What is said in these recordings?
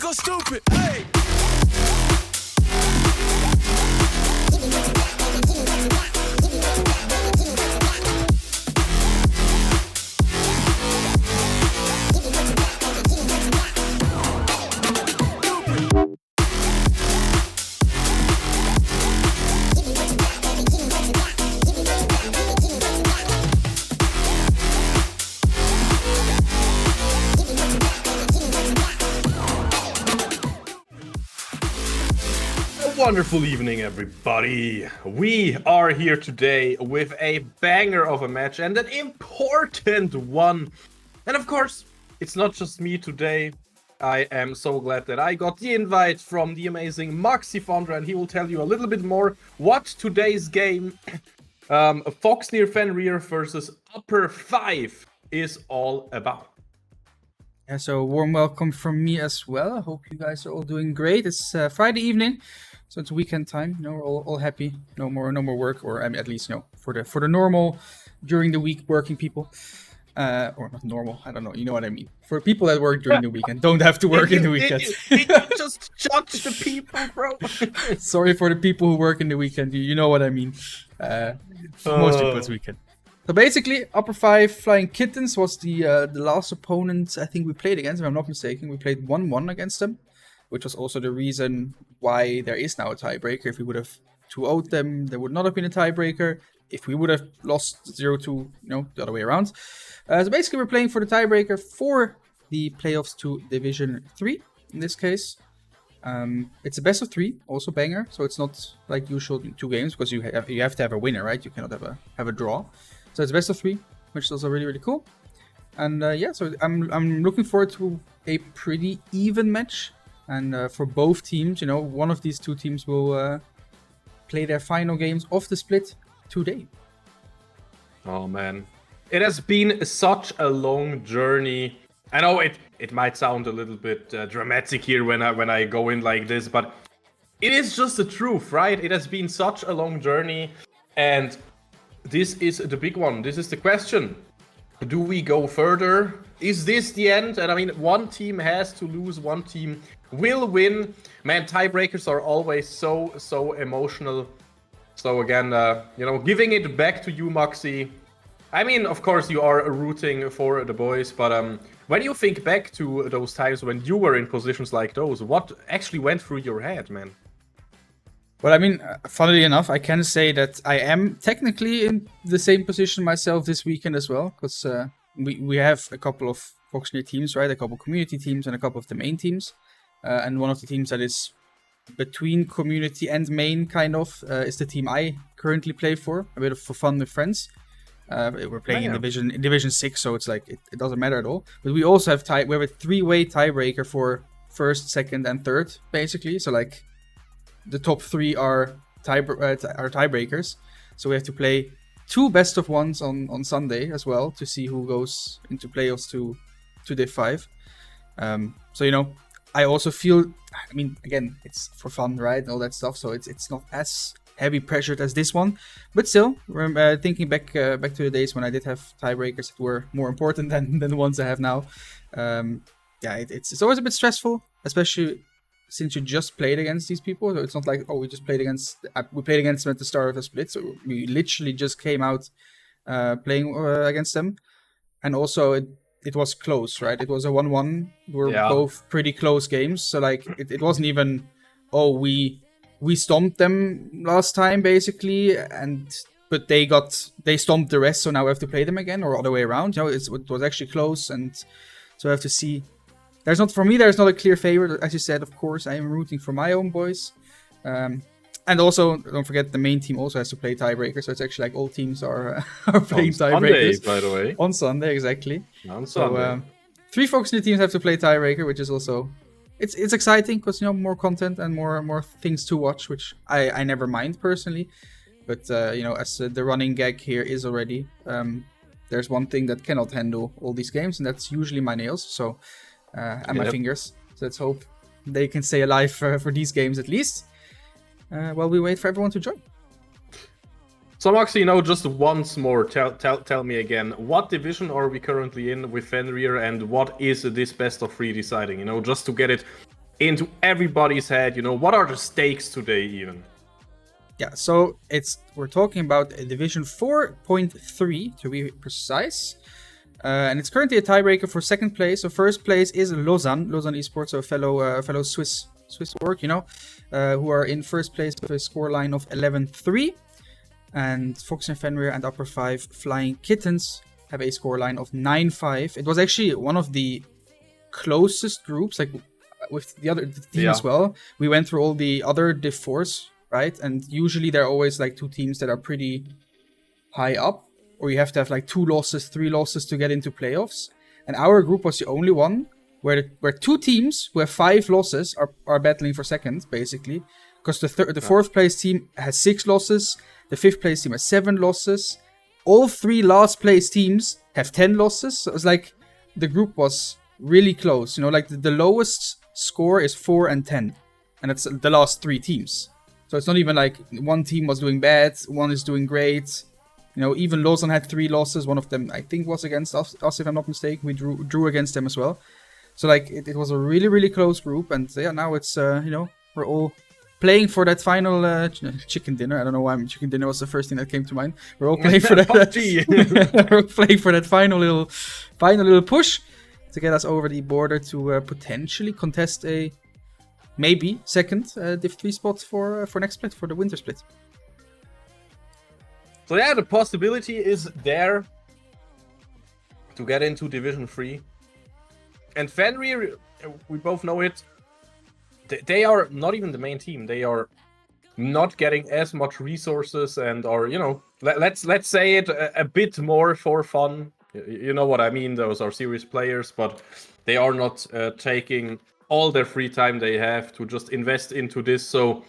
go stupid. Hey. Wonderful evening, everybody. We are here today with a banger of a match and an important one. And of course, it's not just me today. I am so glad that I got the invite from the amazing Foxnyr, and he will tell you a little bit more what today's game, Foxnyr Fenrir versus Upper 5, is all about. Yeah, so warm welcome from me as well. I hope you guys are all doing great. It's Friday evening, so it's weekend time. You know, we're all happy. No more work, or I mean, at least for the normal during the week working people, or not normal. I don't know. You know what I mean. For people that work during the weekend, don't have to work in the weekend. Did you just judge the people, bro? Sorry for the people who work in the weekend. You know what I mean. For most people, it's weekend. So basically, Upper 5 Flying Kittens was the last opponent I think we played against, if I'm not mistaken. We played 1-1 against them, which was also the reason why there is now a tiebreaker. If we would have 2-0'd them, there would not have been a tiebreaker. If we would have lost 0-2, the other way around. So basically, we're playing for the tiebreaker for the playoffs to Division 3, in this case. It's a best of 3, also banger, so it's not like usual 2 games, because you have to have a winner, right? You cannot have a draw. So it's best of 3, which is also really, really cool. And yeah, so I'm looking forward to a pretty even match. And for both teams, one of these 2 teams will play their final games of the split today. Oh man, it has been such a long journey. I know it might sound a little bit dramatic here when I go in like this, but it is just the truth, right? It has been such a long journey, and this is the big one. This is the question. Do we go further? Is this the end? And I mean, one team has to lose, one team will win. Man, tiebreakers are always so emotional. So again, giving it back to you, Moxie. I mean, of course, you are rooting for the boys, but when you think back to those times when you were in positions like those, what actually went through your head, man? Well, I mean, funnily enough, I can say that I am technically in the same position myself this weekend as well, because we have a couple of Foxnyr teams, right? A couple of community teams and a couple of the main teams. And one of the teams that is between community and main, kind of, is the team I currently play for, a bit of for fun with friends. We're playing in Division 6, so it's like, it doesn't matter at all. But we also have we have a 3-way tiebreaker for first, second, and third, basically. So like, the top 3 are tiebreakers, so we have to play 2 best of 1s on Sunday as well to see who goes into playoffs to Div 5. So I also feel, I mean, again, it's for fun, right, and all that stuff. So it's not as heavy pressured as this one, but still, thinking back to the days when I did have tiebreakers that were more important than the ones I have now. Yeah, it's always a bit stressful, especially since you just played against these people. So it's not like, we played against them at the start of the split. So we literally just came out playing against them. And also it was close, right? It was a 1-1. Both pretty close games. So like it wasn't even, we stomped them last time basically, but they stomped the rest, so now we have to play them again, or other way around. It was actually close, and so I have to see. There's not a clear favorite, as you said. Of course, I am rooting for my own boys. And also, don't forget, the main team also has to play tiebreaker, so it's actually like all teams are playing tiebreakers. Sunday, by the way. On Sunday, exactly. On Sunday. So, 3 Foxnyr teams have to play tiebreaker, which is also... It's exciting, because, more content and more things to watch, which I never mind, personally. But, as the running gag here is already, there's one thing that cannot handle all these games, and that's usually my nails, so... and my fingers. So let's hope they can stay alive for these games at least, while we wait for everyone to join. So Moxie, just once more, tell me again, what division are we currently in with Fenrir, and what is this best of 3 deciding? Just to get it into everybody's head. What are the stakes today even? Yeah, so we're talking about Division 4.3 to be precise. And it's currently a tiebreaker for second place. So first place is Lausanne Esports, so fellow Swiss org, who are in first place with a scoreline of 11-3. And Foxnyr, Fenrir, and Upper 5 Flying Kittens have a scoreline of 9-5. It was actually one of the closest groups, like with the team as well. We went through all the other Div 4s, right? And usually there are always like two teams that are pretty high up, or you have to have like 2 losses, 3 losses to get into playoffs. And our group was the only one where two teams who have 5 losses are battling for second, basically. Because the fourth place team has 6 losses, the fifth place team has 7 losses. All 3 last place teams have 10 losses. So it's like the group was really close. Like the lowest score is 4 and 10. And it's the last 3 teams. So it's not even like one team was doing bad, one is doing great. Even Lausanne had 3 losses. One of them, I think, was against us if I'm not mistaken. We drew against them as well. So like it was a really, really close group. And yeah, now it's, we're all playing for that final chicken dinner. I don't know why chicken dinner was the first thing that came to mind. We're all playing for that. We're all playing for that final little push to get us over the border to potentially contest a maybe second Div 3 spot for next split, for the winter split. So yeah, the possibility is there to get into Division 3. And Fenrir, we both know it, they are not even the main team. They are not getting as much resources and are, let's say it a bit more for fun. You know what I mean? Those are serious players, but they are not taking all their free time they have to just invest into this. So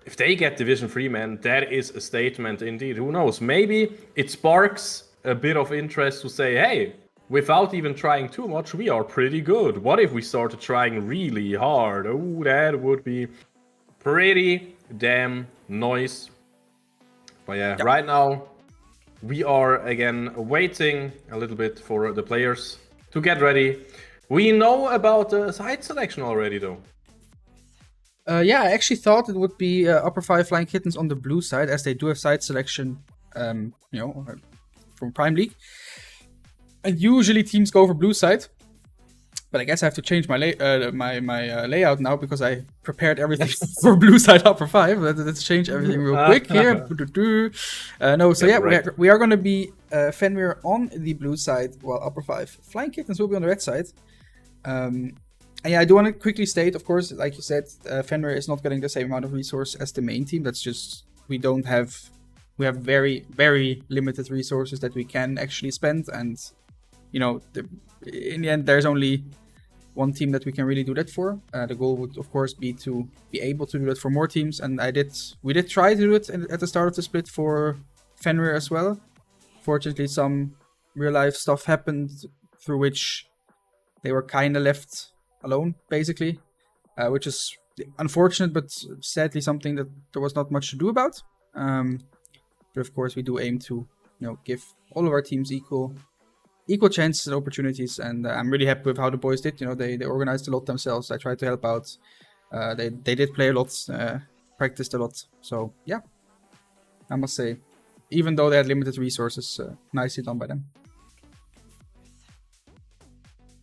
if they get Division 3, man, that is a statement indeed. Who knows? Maybe it sparks a bit of interest to say, hey, without even trying too much, we are pretty good. What if we started trying really hard? Oh, that would be pretty damn nice. But yeah, right now, we are again waiting a little bit for the players to get ready. We know about the side selection already, though. Yeah, I actually thought it would be Upper 5 Flying Kittens on the blue side, as they do have side selection, from Prime League. And usually teams go for blue side. But I guess I have to change my layout now because I prepared everything for blue side Upper 5. Let's change everything real quick here. We are going to be Fenrir on the blue side, while Upper 5 Flying Kittens will be on the red side. And yeah, I do want to quickly state, of course, like you said, Fenrir is not getting the same amount of resource as the main team. That's just, we have very, very limited resources that we can actually spend. And, in the end, there's only one team that we can really do that for. The goal would, of course, be to be able to do that for more teams. And we did try to do it at the start of the split for Fenrir as well. Fortunately, some real life stuff happened through which they were kind of left alone, basically, which is unfortunate, but sadly something that there was not much to do about. But of course, we do aim to, give all of our teams equal chances and opportunities, and I'm really happy with how the boys did. They organized a lot themselves. I tried to help out. They did play a lot, practiced a lot. So yeah, I must say, even though they had limited resources, nicely done by them.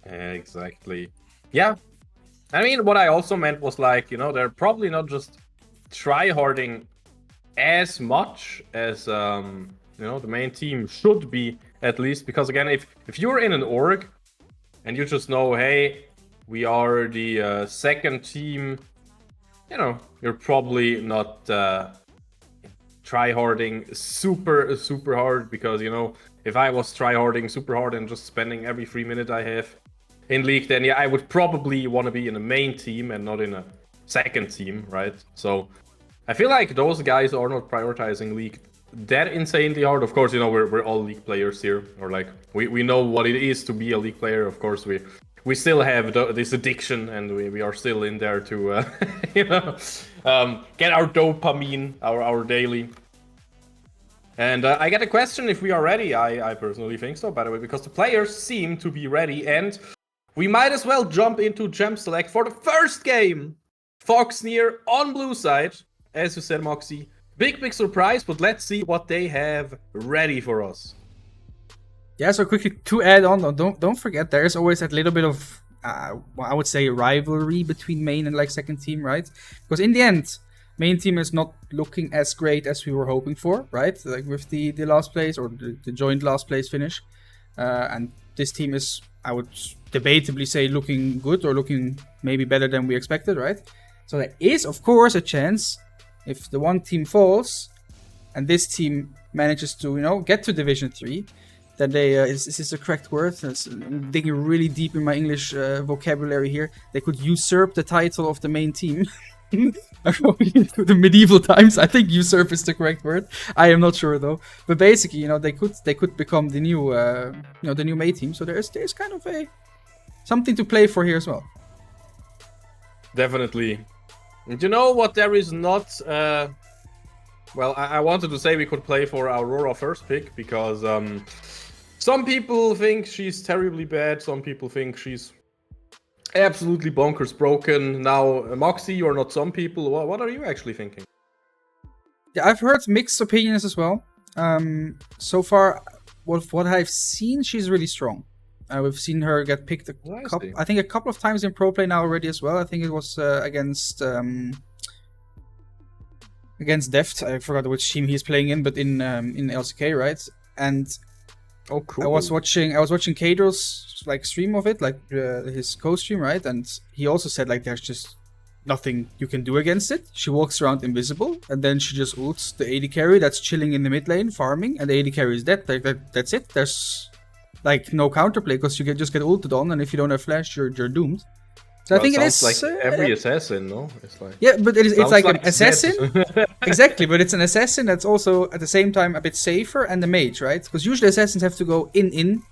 Exactly. Yeah. I mean, what I also meant was like, they're probably not just try-harding as much as, the main team should be, at least. Because again, if you're in an org and you just know, hey, we are the second team, you're probably not try-harding super, super hard. Because, if I was try-harding super hard and just spending every free minute I have in League, then yeah, I would probably want to be in a main team and not in a second team, right? So I feel like those guys are not prioritizing League that insanely hard. Of course, we're all League players here, or like we know what it is to be a League player. Of course, we still have this addiction, and we are still in there to get our dopamine, our daily. And I get a question if we are ready. I personally think so, by the way, because the players seem to be ready. And we might as well jump into Gem Select for the first game. Foxnyr on blue side, as you said, Moxie. Big surprise, but let's see what they have ready for us. Yeah, so quickly to add on, though, don't forget there is always that little bit of I would say rivalry between main and like second team, right? Because in the end, main team is not looking as great as we were hoping for, right? Like with the last place or the joint last place finish, and this team is, I would debatably say, looking good or looking maybe better than we expected, right? So there is of course a chance if the one team falls and this team manages to get to Division 3. That they is this the correct word? I'm digging really deep in my English vocabulary here. They could usurp the title of the main team. To the medieval times, I think usurp is the correct word. I am not sure though. But basically, they could become the new the new main team. So there's kind of something to play for here as well. Definitely. And you know what? There is not. Well, I wanted to say we could play for Aurora first pick because some people think she's terribly bad. Some people think she's absolutely bonkers broken. Now, Moxie, you're not some people. What are you actually thinking? Yeah, I've heard mixed opinions as well. So far, what I've seen, she's really strong. We've seen her get picked I think a couple of times in pro play now already as well. I think it was against Deft. I forgot which team he's playing in, but in LCK, right? And oh, cool. I was watching Kadro's like stream of it, like his co-stream, right? And he also said like there's just nothing you can do against it. She walks around invisible, and then she just ults the AD carry that's chilling in the mid lane farming, and the AD carry is dead. Like that's it. There's like no counterplay because you just get ulted on, and if you don't have flash, you're doomed. So I think it is like every assassin, no? It's like but it's like an assassin, exactly. But it's an assassin that's also at the same time a bit safer, and the mage, right? Because usually assassins have to go in,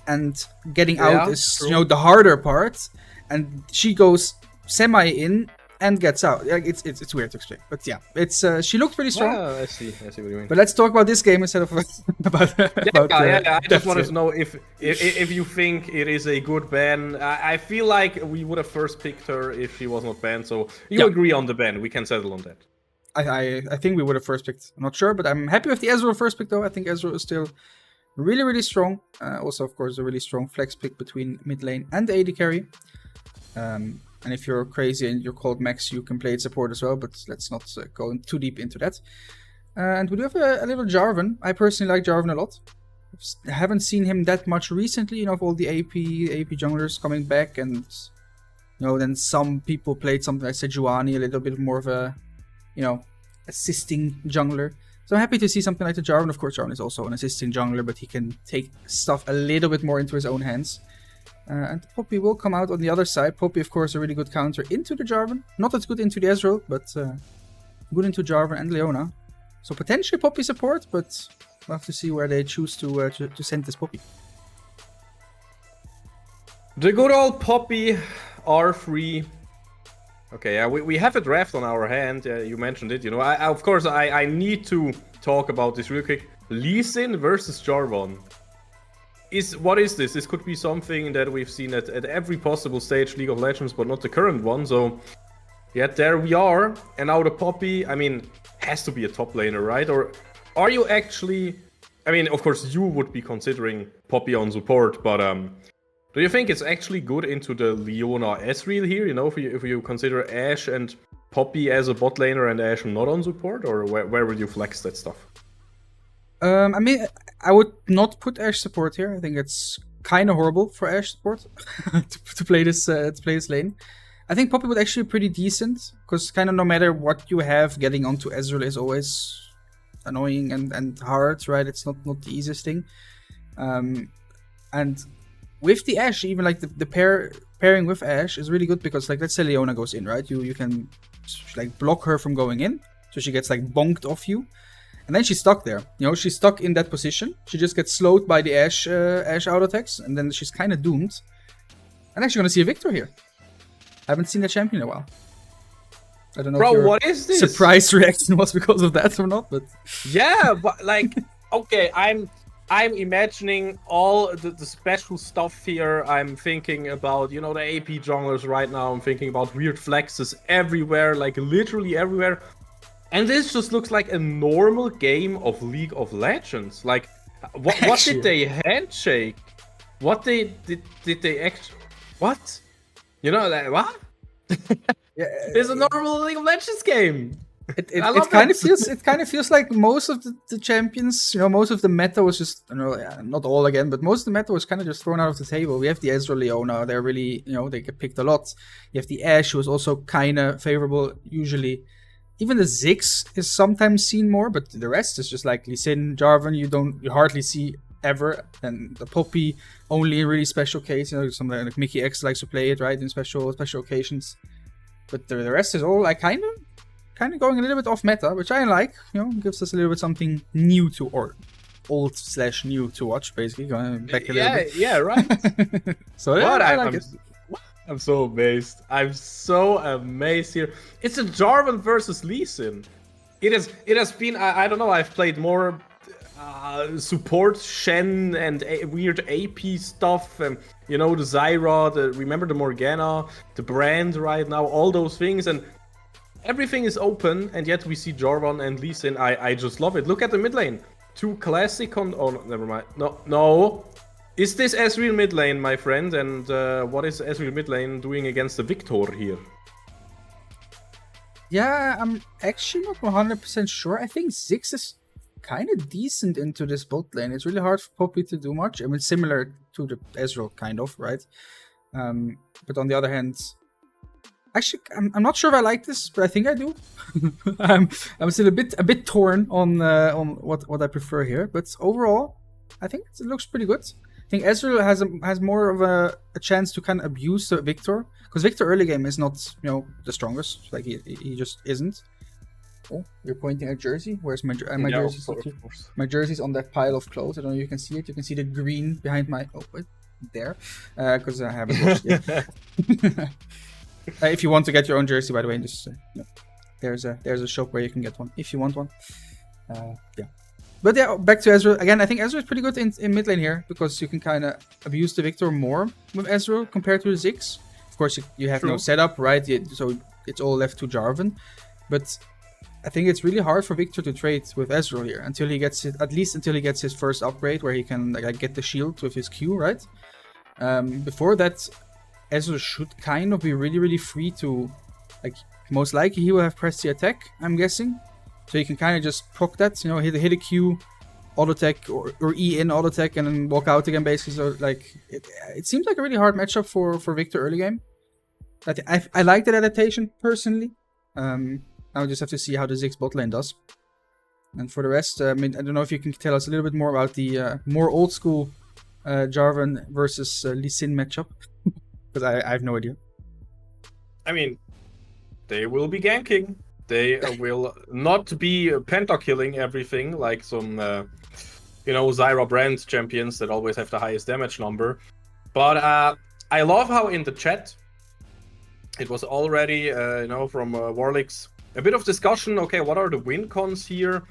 and getting out is true. The harder part, and she goes semi in and gets out. Like it's weird to explain, but yeah, it's she looked pretty strong. Yeah, I see what you mean. But let's talk about this game instead of about. I just wanted to know if you think it is a good ban. I feel like we would have first picked her if she was not banned. So you agree on the ban? We can settle on that. I think we would have first picked. I'm not sure, but I'm happy with the Ezreal first pick though. I think Ezreal is still really strong. Also, of course, a really strong flex pick between mid lane and the AD carry. And if you're crazy and you're called Max, you can play it support as well, but let's not go too deep into that. And we do have a little Jarvan. I personally like Jarvan a lot. I haven't seen him that much recently, of all the AP junglers coming back, and then some people played something like Sejuani, a little bit more of a, assisting jungler. So I'm happy to see something like the Jarvan. Of course, Jarvan is also an assisting jungler, but he can take stuff a little bit more into his own hands. And Poppy will come out on the other side. Poppy, of course, a really good counter into the Jarvan. Not as good into the Ezreal, but good into Jarvan and Leona. So potentially Poppy support, but we'll have to see where they choose to send this Poppy. The good old Poppy R3. Okay, yeah, we have a draft on our hand. You mentioned it. Of course, I need to talk about this real quick. Lee Sin versus Jarvan. What is this? This could be something that we've seen at every possible stage League of Legends, but not the current one. So, yet there we are. And now the Poppy, has to be a top laner, right? Or are you actually... of course, you would be considering Poppy on support, but do you think it's actually good into the Leona Ezreal here? If you consider Ashe and Poppy as a bot laner and Ashe not on support? Or where would you flex that stuff? I would not put Ashe support here. I think it's kind of horrible for Ashe support to play this lane. I think Poppy would actually be pretty decent, because kind of no matter what you have, getting onto Ezreal is always annoying and hard, right? It's not the easiest thing. And with the Ashe, even like the pairing with Ashe is really good, because like let's say Leona goes in, right? You can like block her from going in, so she gets like bonked off you. And then she's stuck there. She's stuck in that position. She just gets slowed by the Ashe auto attacks, and then she's kind of doomed. I'm actually going to see a victor here. I haven't seen the champion in a while. I don't know if your what is this? Surprise reaction was because of that or not, but... Yeah, but okay, I'm imagining all the special stuff here. I'm thinking about, the AP junglers right now. I'm thinking about weird flexes everywhere, like literally everywhere. And this just looks like a normal game of League of Legends. Like, what did Actually, they handshake? What did they actually? What? Like what? yeah, It's a normal League of Legends game. I it love kind of it. feels like most of the champions, most of the meta was just, not all again, but most of the meta was kind of just thrown out of the table. We have the Ezreal Leona, they're really, they get picked a lot. You have the Ashe, who is also kind of favorable usually. Even the Ziggs is sometimes seen more, but the rest is just like Lee Sin, Jarvan. You hardly see ever, and the Poppy only in really special case. Something like Mickey X likes to play it, right, in special occasions. But the rest is all like kind of going a little bit off meta, which I like. Gives us a little bit something new to, or old/new to watch, basically. Going back a little bit. Yeah, right. So yeah, I like it. I'm so amazed. I'm so amazed here. It's a Jarvan versus Lee Sin. It has been. I don't know. I've played more support Shen and weird AP stuff. The Zyra. Remember the Morgana, the brand right now. All those things, and everything is open, and yet we see Jarvan and Lee Sin. I just love it. Look at the mid lane. Two classic oh, no, never mind. No. Is this Ezreal mid lane, my friend? And what is Ezreal mid lane doing against the Victor here? Yeah, I'm actually not 100% sure. I think Ziggs is kind of decent into this bot lane. It's really hard for Poppy to do much. I mean, similar to the Ezreal, kind of, right? But on the other hand, actually, I'm not sure if I like this, but I think I do. I'm still a bit torn on what I prefer here. But overall, I think it looks pretty good. I think Ezreal has more of a chance to kind of abuse the Victor, because Victor early game is not the strongest. Like he just isn't. Oh, you're pointing at jersey. Where's my jersey? Of course. My jersey's on that pile of clothes. I don't know if you can see it. You can see the green behind my there, because I haven't watched yet. If you want to get your own jersey, by the way, just there's a shop where you can get one if you want one. Yeah. But yeah, back to Ezreal. Again, I think Ezreal is pretty good in mid lane here, because you can kind of abuse the Victor more with Ezreal compared to the Ziggs. Of course, you have no setup, right? So it's all left to Jarvan. But I think it's really hard for Victor to trade with Ezreal here until he gets his first upgrade, where he can get the shield with his Q, right? Before that, Ezreal should kind of be really, really free to, most likely he will have pressed the attack, I'm guessing. So you can kind of just proc that, hit a Q, auto attack, or E in auto attack, and then walk out again, basically. So it seems like a really hard matchup for Victor early game. I like that adaptation personally. Now we just have to see how the Ziggs bot lane does. And for the rest, I don't know if you can tell us a little bit more about the more old school Jarvan versus Lee Sin matchup, because I have no idea. I mean, they will be ganking. They will not be pentakilling everything like some, Zyra brand champions that always have the highest damage number. But I love how in the chat it was already, from Warlick's, a bit of discussion. Okay, what are the win cons here?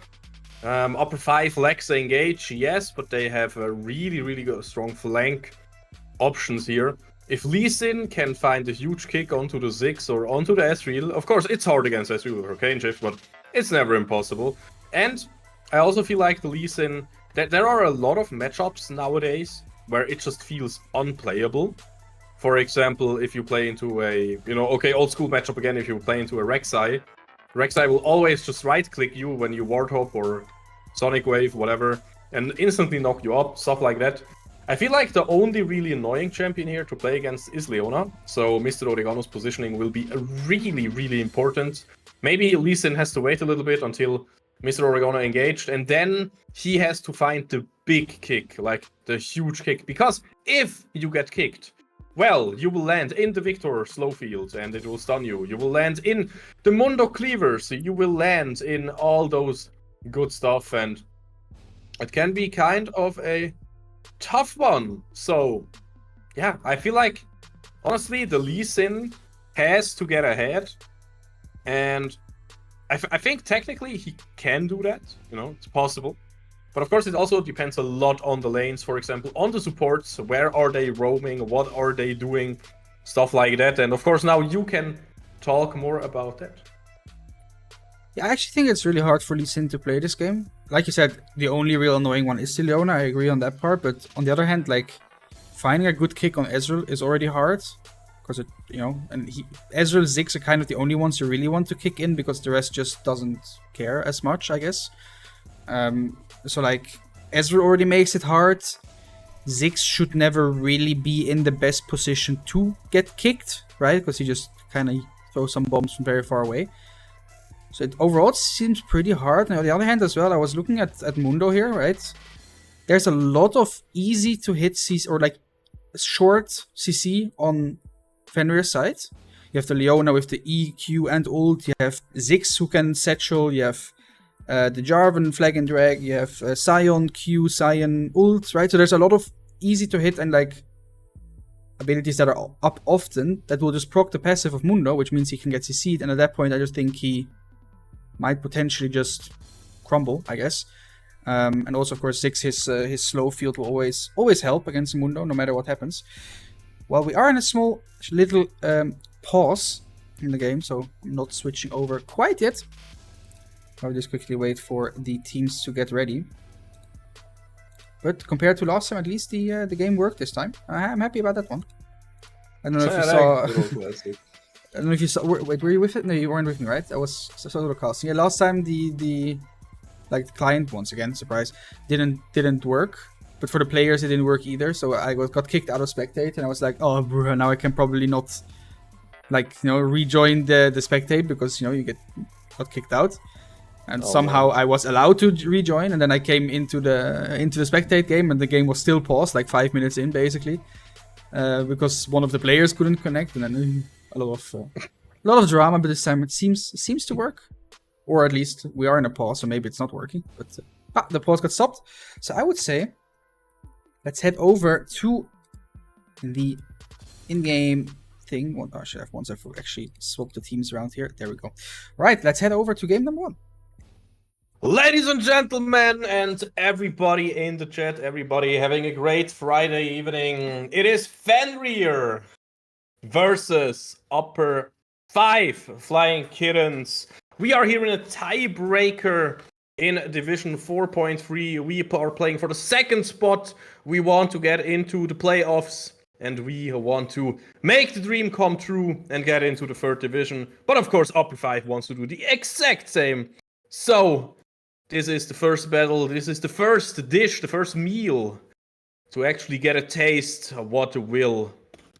Upper 5 Lexa engage, yes, but they have a really, really good, strong flank options here. If Lee Sin can find a huge kick onto the Ziggs or onto the Ezreal, of course it's hard against Ezreal with Arcane Shift, but it's never impossible. And I also feel like the Lee Sin, that there are a lot of matchups nowadays where it just feels unplayable. For example, if you play into a, old school matchup again, if you play into a Rek'Sai will always just right-click you when you Ward Hop or Sonic Wave, whatever, and instantly knock you up, stuff like that. I feel like the only really annoying champion here to play against is Leona, so Mr. Oregano's positioning will be really, really important. Maybe Lee Sin has to wait a little bit until Mr. Oregano engaged, and then he has to find the big kick, like the huge kick, because if you get kicked, well, you will land in the Victor slow field and it will stun you. You will land in the Mundo Cleavers, you will land in all those good stuff, and it can be kind of a tough one. So, yeah, I feel like, honestly, the Lee Sin has to get ahead, and I think technically he can do that, it's possible. But of course, it also depends a lot on the lanes, for example, on the supports. Where are they roaming? What are they doing? Stuff like that. And of course, now you can talk more about that. Yeah, I actually think it's really hard for Lee Sin to play this game. Like you said, the only real annoying one is Leona. I agree on that part. But on the other hand, like, finding a good kick on Ezreal is already hard. Because it, and Ezreal, Ziggs are kind of the only ones you really want to kick in because the rest just doesn't care as much, I guess. So like, Ezreal already makes it hard. Ziggs should never really be in the best position to get kicked, right? Because he just kind of throws some bombs from very far away. So overall, it seems pretty hard. And on the other hand as well, I was looking at Mundo here, right? There's a lot of easy to hit CC, or like short CC on Fenrir's side. You have the Leona with the E, Q, and ult. You have Ziggs who can satchel. You have the Jarvan, flag and drag. You have Sion, Q, Sion, ult, right? So there's a lot of easy to hit and like abilities that are up often that will just proc the passive of Mundo, which means he can get CC'd. And at that point, I just think he might potentially just crumble, I guess. And also, of course, Ziggs, his slow field will always help against Mundo, no matter what happens. Well, we are in a small little pause in the game, so I'm not switching over quite yet. I'll just quickly wait for the teams to get ready. But compared to last time, at least the game worked this time. I'm happy about that one. I don't know if you saw. I don't know if you saw. Wait, were you with it? No, you weren't with me, right? I was solo casting. Yeah, last time the client, once again, surprise, didn't work. But for the players, it didn't work either. So I got kicked out of spectate, and I was like, oh, bro, now I can probably not, rejoin the spectate because you got kicked out. And somehow I was allowed to rejoin, and then I came into the spectate game, and the game was still paused, like 5 minutes in, basically, because one of the players couldn't connect, and then a lot of drama. But this time it seems to work, or at least we are in a pause, so maybe it's not working. But the pause got stopped, so I would say let's head over to the in-game thing. Well, I should have once I've actually swapped the teams around here. There we go. Right, let's head over to game number 1. Ladies and gentlemen, and everybody in the chat, everybody having a great Friday evening. It is Fenrir versus Upper 5 Flying Kittens. We are here in a tiebreaker in Division 4.3. We are playing for the second spot. We want to get into the playoffs, and we want to make the dream come true and get into the 3rd division. But of course, Upper 5 wants to do the exact same. So this is the first battle. This is the first dish, the first meal to actually get a taste of what will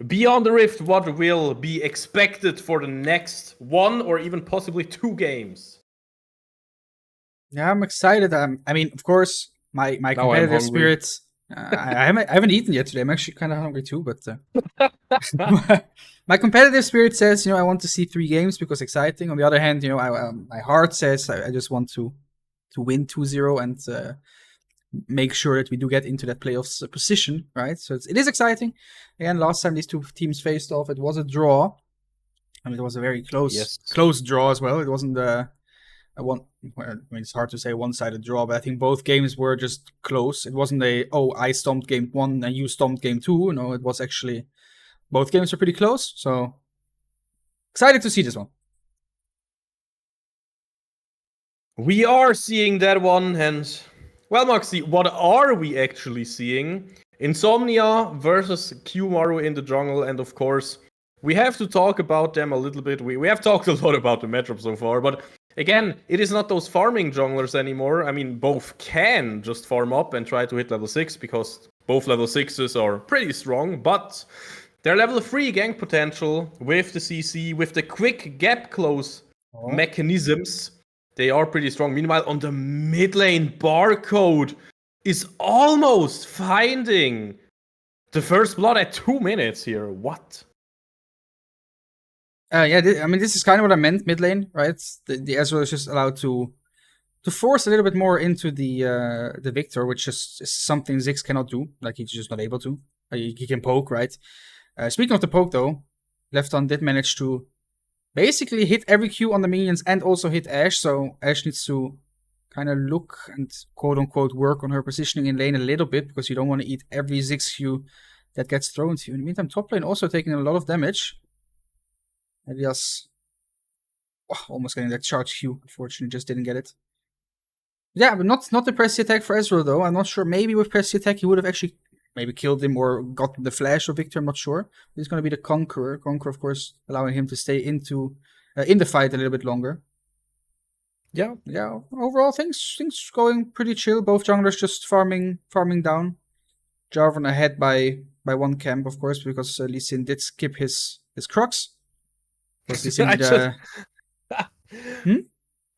be on the Rift, what will be expected for the next 1 or even possibly 2 games. Yeah, I'm excited. I mean, of course, my competitive spirit. I haven't eaten yet today. I'm actually kind of hungry too, but my competitive spirit says, I want to see 3 games because exciting. On the other hand, my heart says I just want to win 2-0 and make sure that we do get into that playoffs position, right? So it is exciting. Again, last time these 2 teams faced off, it was a draw. I mean, it was a very close draw as well. It wasn't it's hard to say one-sided draw, but I think both games were just close. It wasn't I stomped game 1 and you stomped game 2. No, it was actually both games were pretty close. So excited to see this one. We are seeing that one, and well, Maxi, what are we actually seeing? Insomnia versus Qmaru in the jungle, and of course, we have to talk about them a little bit. We have talked a lot about the matchup so far, but again, it is not those farming junglers anymore. I mean, both can just farm up and try to hit level 6 because both level 6s are pretty strong, but their level 3 gank potential with the CC, with the quick gap close mechanisms, they are pretty strong. Meanwhile, on the mid lane, Barcode is almost finding the first blood at 2 minutes here. What? I mean, this is kind of what I meant, mid lane, right? The Ezreal is just allowed to force a little bit more into the Victor, which is something Ziggs cannot do. Like, he's just not able to. He can poke, right? Speaking of the poke, though, Lefton did manage to basically hit every Q on the minions and also hit Ashe, so Ashe needs to kind of look and quote-unquote work on her positioning in lane a little bit, because you don't want to eat every Ziggs that gets thrown to you. In the meantime, top lane also taking a lot of damage. Elias almost getting that charge Q. Unfortunately, just didn't get it. Yeah, but not the pressy attack for Ezreal, though. I'm not sure. Maybe with pressy attack, he would have actually maybe killed him or got the flash of Victor. I'm not sure. He's going to be the Conqueror. Conqueror, of course, allowing him to stay in the fight a little bit longer. Yeah. Overall, things going pretty chill. Both junglers just farming down. Jarvan ahead by one camp, of course, because Lee Sin did skip his Crux.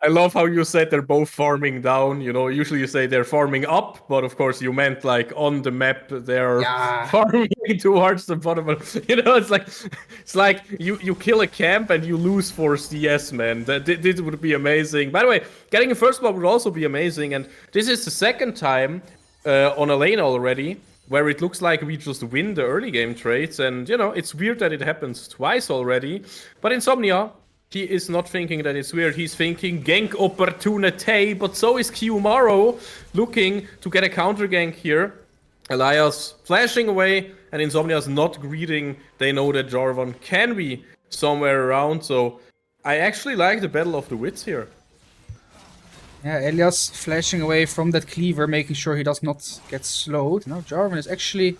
I love how you said they're both farming down. You know, usually you say they're farming up, but of course you meant like on the map they're farming towards the bottom. You know, it's like you kill a camp and you lose 4 CS, man. This would be amazing. By the way, getting a first blood would also be amazing. And this is the second time on a lane already where it looks like we just win the early game trades. And, you know, it's weird that it happens twice already. But Insomnia, he is not thinking that it's weird. He's thinking gank opportunity, but so is Qmaro looking to get a counter gank here. Elias flashing away, and Insomnia's not greeting. They know that Jarvan can be somewhere around, so I actually like the Battle of the Wits here. Yeah, Elias flashing away from that cleaver, making sure he does not get slowed. Now Jarvan is actually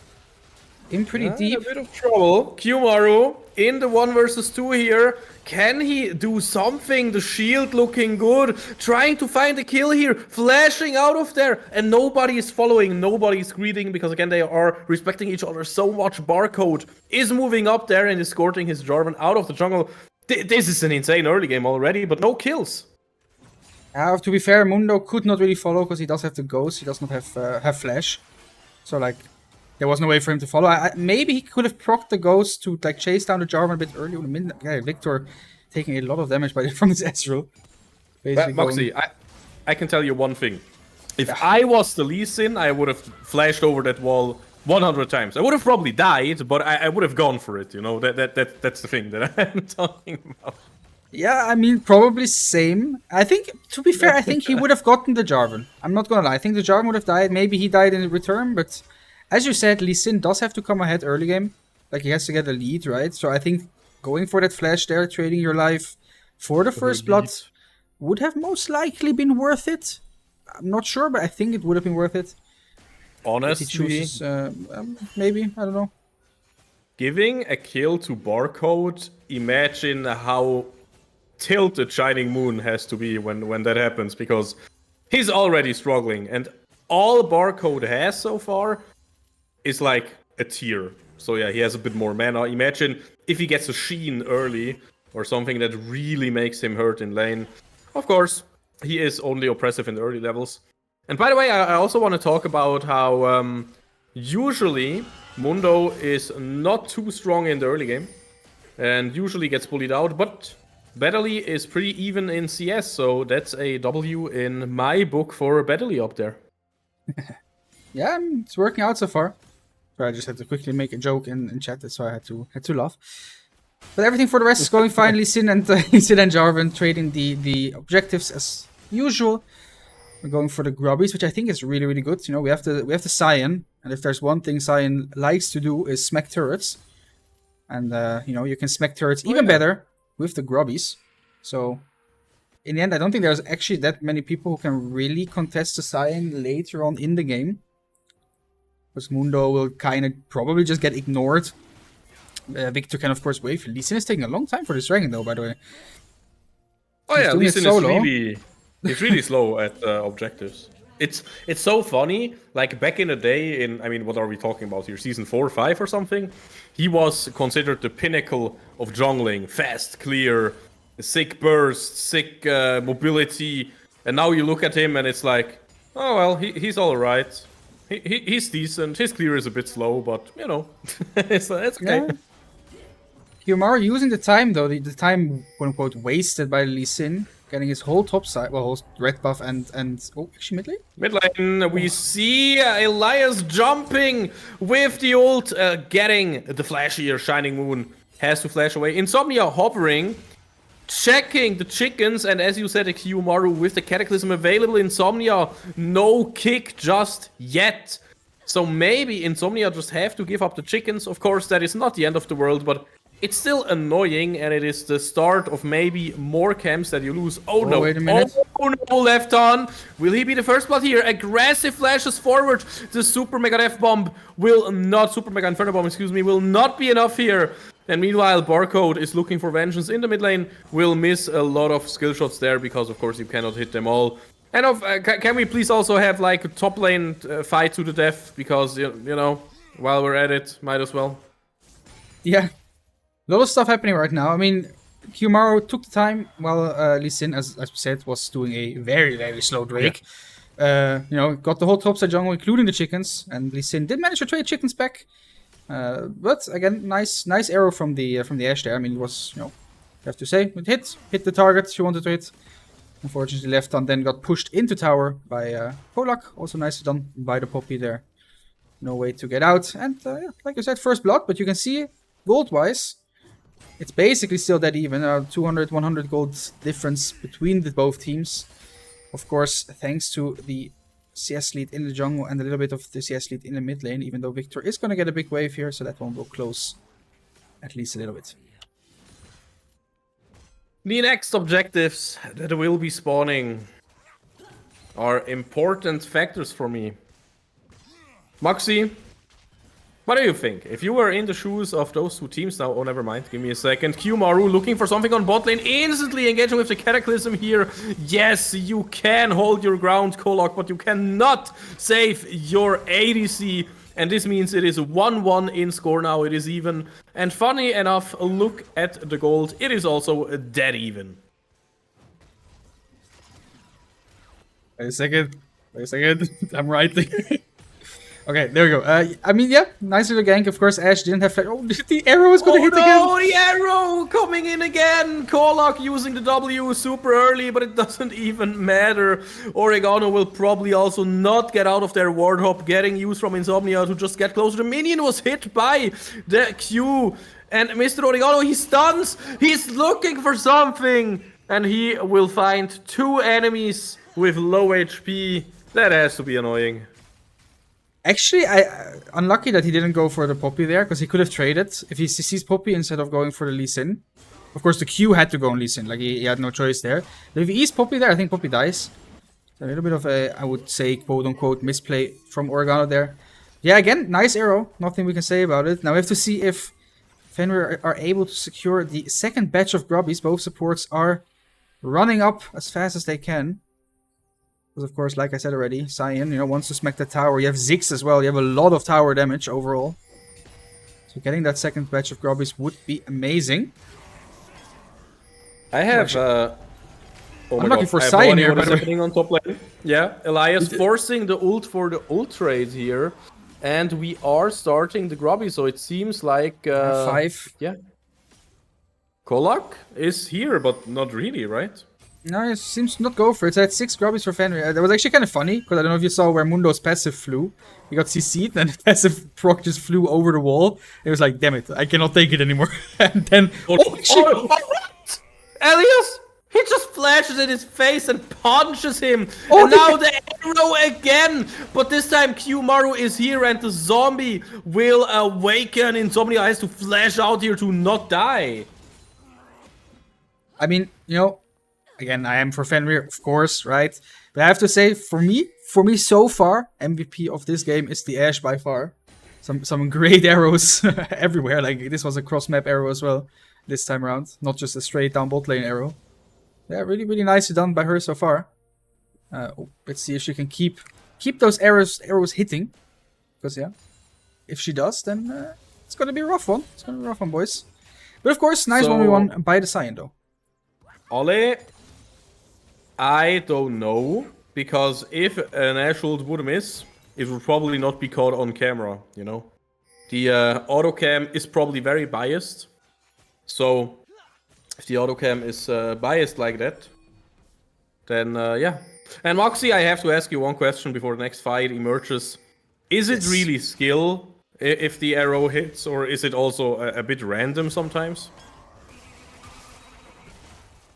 in pretty deep. A bit of trouble. Qmaro in the 1 versus 2 here. Can he do something? The shield looking good. Trying to find a kill here. Flashing out of there. And nobody is following. Nobody is greeting. Because again, they are respecting each other so much. Barcode is moving up there and escorting his Jarvan out of the jungle. This is an insane early game already, but no kills. To be fair, Mundo could not really follow because he does have the ghost. He does not have flash. So like, there was no way for him to follow. Maybe he could have procced the ghost to like chase down the Jarvan a bit earlier. Yeah, Victor taking a lot of damage from his Ezreal. Moxie, I can tell you one thing. If I was the Lee Sin, I would have flashed over that wall 100 times. I would have probably died, but I would have gone for it. You know, that's the thing that I'm talking about. Yeah, I mean, probably same. I think, to be fair, I think he would have gotten the Jarvan. I'm not gonna lie. I think the Jarvan would have died. Maybe he died in return, but as you said, Lee Sin does have to come ahead early game. Like, he has to get a lead, right? So I think going for that flash there, trading your life for the first blood would have most likely been worth it. I'm not sure, but I think it would have been worth it. Honestly, he chooses, maybe, I don't know. Giving a kill to Barcode, imagine how tilted Shining Moon has to be when that happens, because he's already struggling, and all Barcode has so far is like a tier. So yeah, he has a bit more mana. Imagine if he gets a Sheen early or something that really makes him hurt in lane. Of course, he is only oppressive in the early levels. And by the way, I also want to talk about how usually Mundo is not too strong in the early game and usually gets bullied out, but Battley is pretty even in CS, so that's a W in my book for Battley up there. Yeah, it's working out so far. So I just had to quickly make a joke in chat, that's why I had to laugh. But everything for the rest is going fine. Lee Sin and Jarvan trading the objectives as usual. We're going for the grubbies, which I think is really, really good. You know, we have the Sion, and if there's one thing Sion likes to do is smack turrets. And you know, you can smack turrets even better with the grubbies. So in the end, I don't think there's actually that many people who can really contest the Sion later on in the game. Because Mundo will kind of probably just get ignored. Victor can of course wave. Lee Sin is taking a long time for this dragon though, by the way. Oh yeah, Lee Sin is really slow at objectives. It's so funny, like back in the day in, I mean, what are we talking about here? Season 4 or 5 or something? He was considered the pinnacle of jungling. Fast, clear, sick burst, sick mobility. And now you look at him and it's like, oh well, he's alright. He's decent. His clear is a bit slow, but, you know, it's okay. Yeah. Qmaro using the time, though, the time, quote-unquote, wasted by Lee Sin, getting his whole top side, well, whole red buff and oh, actually mid lane? Mid lane, we see Elias jumping with the ult, getting the flash here. Shining Moon has to flash away. Insomnia hovering. checking the chickens, and as you said, Kiyomaru with the Cataclysm available, Insomnia, no kick just yet. So maybe Insomnia just have to give up the chickens. Of course, that is not the end of the world, but it's still annoying, and it is the start of maybe more camps that you lose. Oh no, wait a minute. Oh no, left on. Will he be the first blood here? Aggressive flashes forward. The Super Mega Death Bomb will not, Super Mega Inferno Bomb, excuse me, will not be enough here. And meanwhile, Barcode is looking for vengeance in the mid lane. Will miss a lot of skill shots there because, of course, you cannot hit them all. And can we please also have like a top lane fight to the death? Because, you know, while we're at it, might as well. Yeah. A lot of stuff happening right now. I mean, Kiyomaru took the time while Lee Sin, as we said, was doing a very, very slow Drake. Yeah. You know, got the whole topside jungle, including the chickens, and Lee Sin did manage to trade chickens back. But again, nice arrow from the Ashe there. I mean, it was, you know, you have to say, it hit the target she wanted to hit. Unfortunately, left on then got pushed into tower by Polak. Also nicely done by the Poppy there. No way to get out. And yeah, like I said, first blood, but you can see gold-wise, it's basically still that even. 200, 100 gold difference between the both teams. Of course, thanks to the CS lead in the jungle and a little bit of the CS lead in the mid lane, even though Victor is going to get a big wave here, so that one will close at least a little bit. The next objectives that will be spawning are important factors for me. Moxie, what do you think? If you were in the shoes of those two teams now, oh, never mind, give me a second. Kiyomaru looking for something on bot lane, instantly engaging with the Cataclysm here. Yes, you can hold your ground, Kolok, but you cannot save your ADC. And this means it is 1-1 in score now, it is even. And funny enough, look at the gold, it is also dead even. Wait a second, I'm writing. Okay, there we go. I mean, yeah, nice little gank. Of course, Ashe didn't have... Oh, the arrow is going to hit again! Oh, the arrow coming in again! Kolok using the W super early, but it doesn't even matter. Oregano will probably also not get out of their ward hop, getting used from Insomnia to just get closer. The minion was hit by the Q, and Mr. Oregano, he stuns! He's looking for something! And he will find two enemies with low HP. That has to be annoying. Actually, unlucky that he didn't go for the Poppy there, because he could have traded if he sees Poppy instead of going for the Lee Sin. Of course, the Q had to go on Lee Sin, like he had no choice there. But if he eats Poppy there, I think Poppy dies. A little bit of a, I would say, quote-unquote, misplay from Oregano there. Yeah, again, nice arrow. Nothing we can say about it. Now we have to see if Fenrir are able to secure the second batch of grubbies. Both supports are running up as fast as they can. Because, of course, like I said already, Cyan, you know, wants to smack the tower. You have Ziggs as well. You have a lot of tower damage overall. So getting that second batch of grubbies would be amazing. I have... oh I'm looking for Cyan here, but happening on top lane. Yeah, Elias forcing the ult for the ult trade here. And we are starting the grubby, so it seems like... 5. Yeah. Kolak is here, but not really, right? No, it seems to not go for it. So I had 6 grubbies for Fenrir. That was actually kind of funny, because I don't know if you saw where Mundo's passive flew. He got CC'd, and the passive proc just flew over the wall. It was like, damn it, I cannot take it anymore. And then... Elias! He just flashes in his face and punches him. Oh, and now the arrow again. But this time Kiyomaru is here and the zombie will awaken. Insomnia has to flash out here to not die. I mean, you know... Again, I am for Fenrir, of course, right? But I have to say, for me so far, MVP of this game is the Ashe by far. Some great arrows everywhere. Like, this was a cross-map arrow as well this time around. Not just a straight down bot lane arrow. Yeah, really, really nicely done by her so far. Let's see if she can keep those arrows hitting. Because, yeah, if she does, then it's going to be a rough one. It's going to be a rough one, boys. But, of course, nice 1v1 by the Cyan, though. Ole... I don't know, because if an Ashe ult would miss, it would probably not be caught on camera, you know? The autocam is probably very biased, so if the autocam is biased like that, then yeah. And Moxie, I have to ask you one question before the next fight emerges. Is it really skill if the arrow hits, or is it also a bit random sometimes?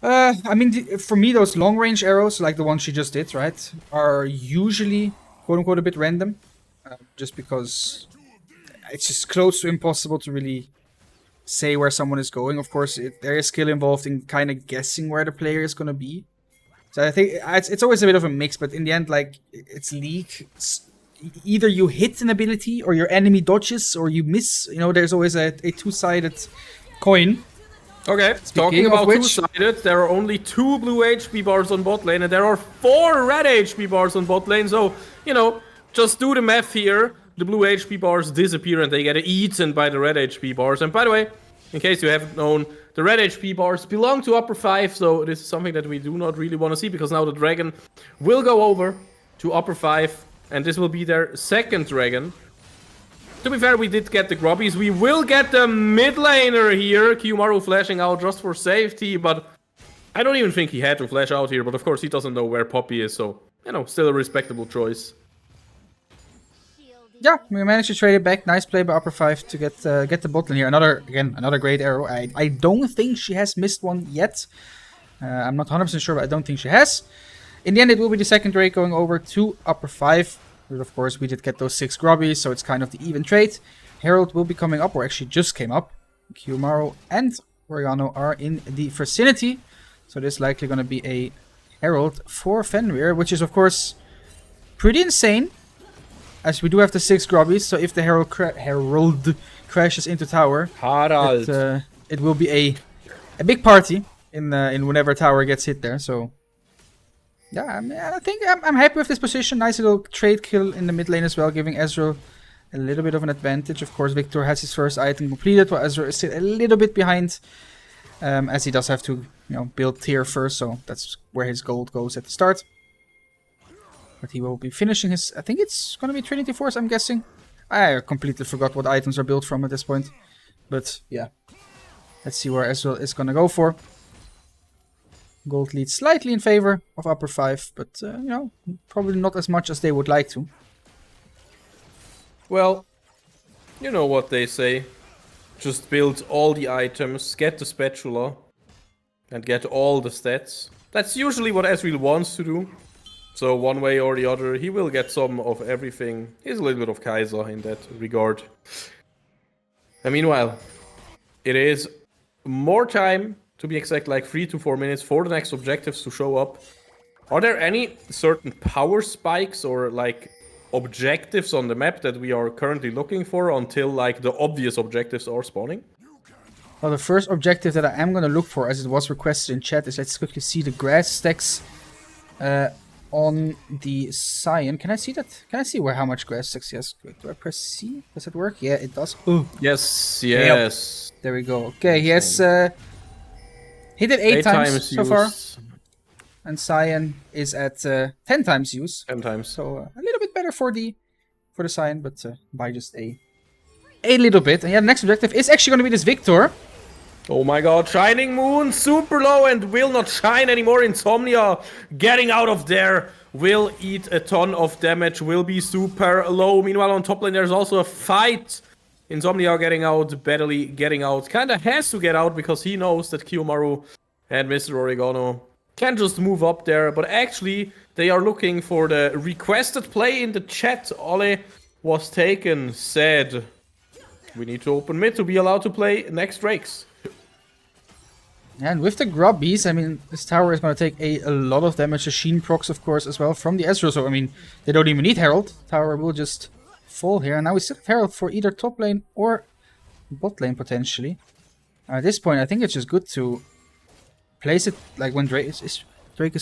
I mean, for me, those long-range arrows, like the one she just did, right, are usually, quote-unquote, a bit random. Just because it's just close to impossible to really say where someone is going. Of course, there is skill involved in kind of guessing where the player is going to be. So I think it's always a bit of a mix, but in the end, like, it's League. Either you hit an ability, or your enemy dodges, or you miss. You know, there's always a two-sided coin. Okay, talking about two-sided, there are only 2 blue HP bars on bot lane, and there are 4 red HP bars on bot lane, so, you know, just do the math here. The blue HP bars disappear and they get eaten by the red HP bars. And by the way, in case you haven't known, the red HP bars belong to upper 5, so this is something that we do not really want to see, because now the dragon will go over to upper 5, and this will be their second dragon. To be fair, we did get the grubbies. We will get the mid laner here. Kiyomaru flashing out just for safety, but I don't even think he had to flash out here. But of course, he doesn't know where Poppy is, so, you know, still a respectable choice. Yeah, we managed to trade it back. Nice play by upper 5 to get the bot lane here. Another great arrow. I don't think she has missed one yet. I'm not 100% sure, but I don't think she has. In the end, it will be the second Drake going over to upper 5. But of course, we did get those 6 grubbies, so it's kind of the even trade. Herald will be coming up, or actually just came up. Kiyomaru and Oriano are in the vicinity. So this is likely going to be a Herald for Fenrir, which is of course pretty insane, as we do have the 6 grubbies. So if the Herald crashes into tower, it will be a big party in whenever tower gets hit there. So yeah, I think I'm happy with this position. Nice little trade kill in the mid lane as well, giving Ezreal a little bit of an advantage. Of course, Victor has his first item completed, while Ezreal is still a little bit behind, as he does have to, build tier first. So that's where his gold goes at the start. But he will be finishing his. I think it's gonna be Trinity Force. I'm guessing. I completely forgot what items are built from at this point. But yeah, let's see where Ezreal is gonna go for. Gold leads slightly in favor of upper 5, but, probably not as much as they would like to. Well, you know what they say. Just build all the items, get the spatula, and get all the stats. That's usually what Ezreal wants to do. So one way or the other, he will get some of everything. He's a little bit of Kaiser in that regard. And meanwhile, it is more time, to be exact, like 3 to 4 minutes for the next objectives to show up. Are there any certain power spikes or like objectives on the map that we are currently looking for until like the obvious objectives are spawning? Well, the first objective that I am going to look for, as it was requested in chat, is let's quickly see the grass stacks on the Scion. Can I see that? Can I see how much grass stacks he has? Do I press C? Does it work? Yeah, it does. Oh. Yes. Yep. There we go. Okay, he has hit it 8 times so far. And Scion is at 10 times use. 10 times. So a little bit better for the Scion, but by just a little bit. And yeah, the next objective is actually going to be this Victor. Oh my god, Shining Moon, super low and will not shine anymore. Insomnia getting out of there, will eat a ton of damage, will be super low. Meanwhile, on top lane, there's also a fight. Insomnia getting out, Badly getting out. Kinda has to get out because he knows that Kiyomaru and Mr. Oregano can just move up there. But actually, they are looking for the requested play in the chat. Ole was taken, said, we need to open mid to be allowed to play next Drakes. And with the grubbies, I mean, this tower is going to take a lot of damage. The Sheen procs, of course, as well from the Ezreal. So, I mean, they don't even need Herald. Tower will just fall here. And now we still have Herald for either top lane or bot lane, potentially. At this point, I think it's just good to place it like when Drake is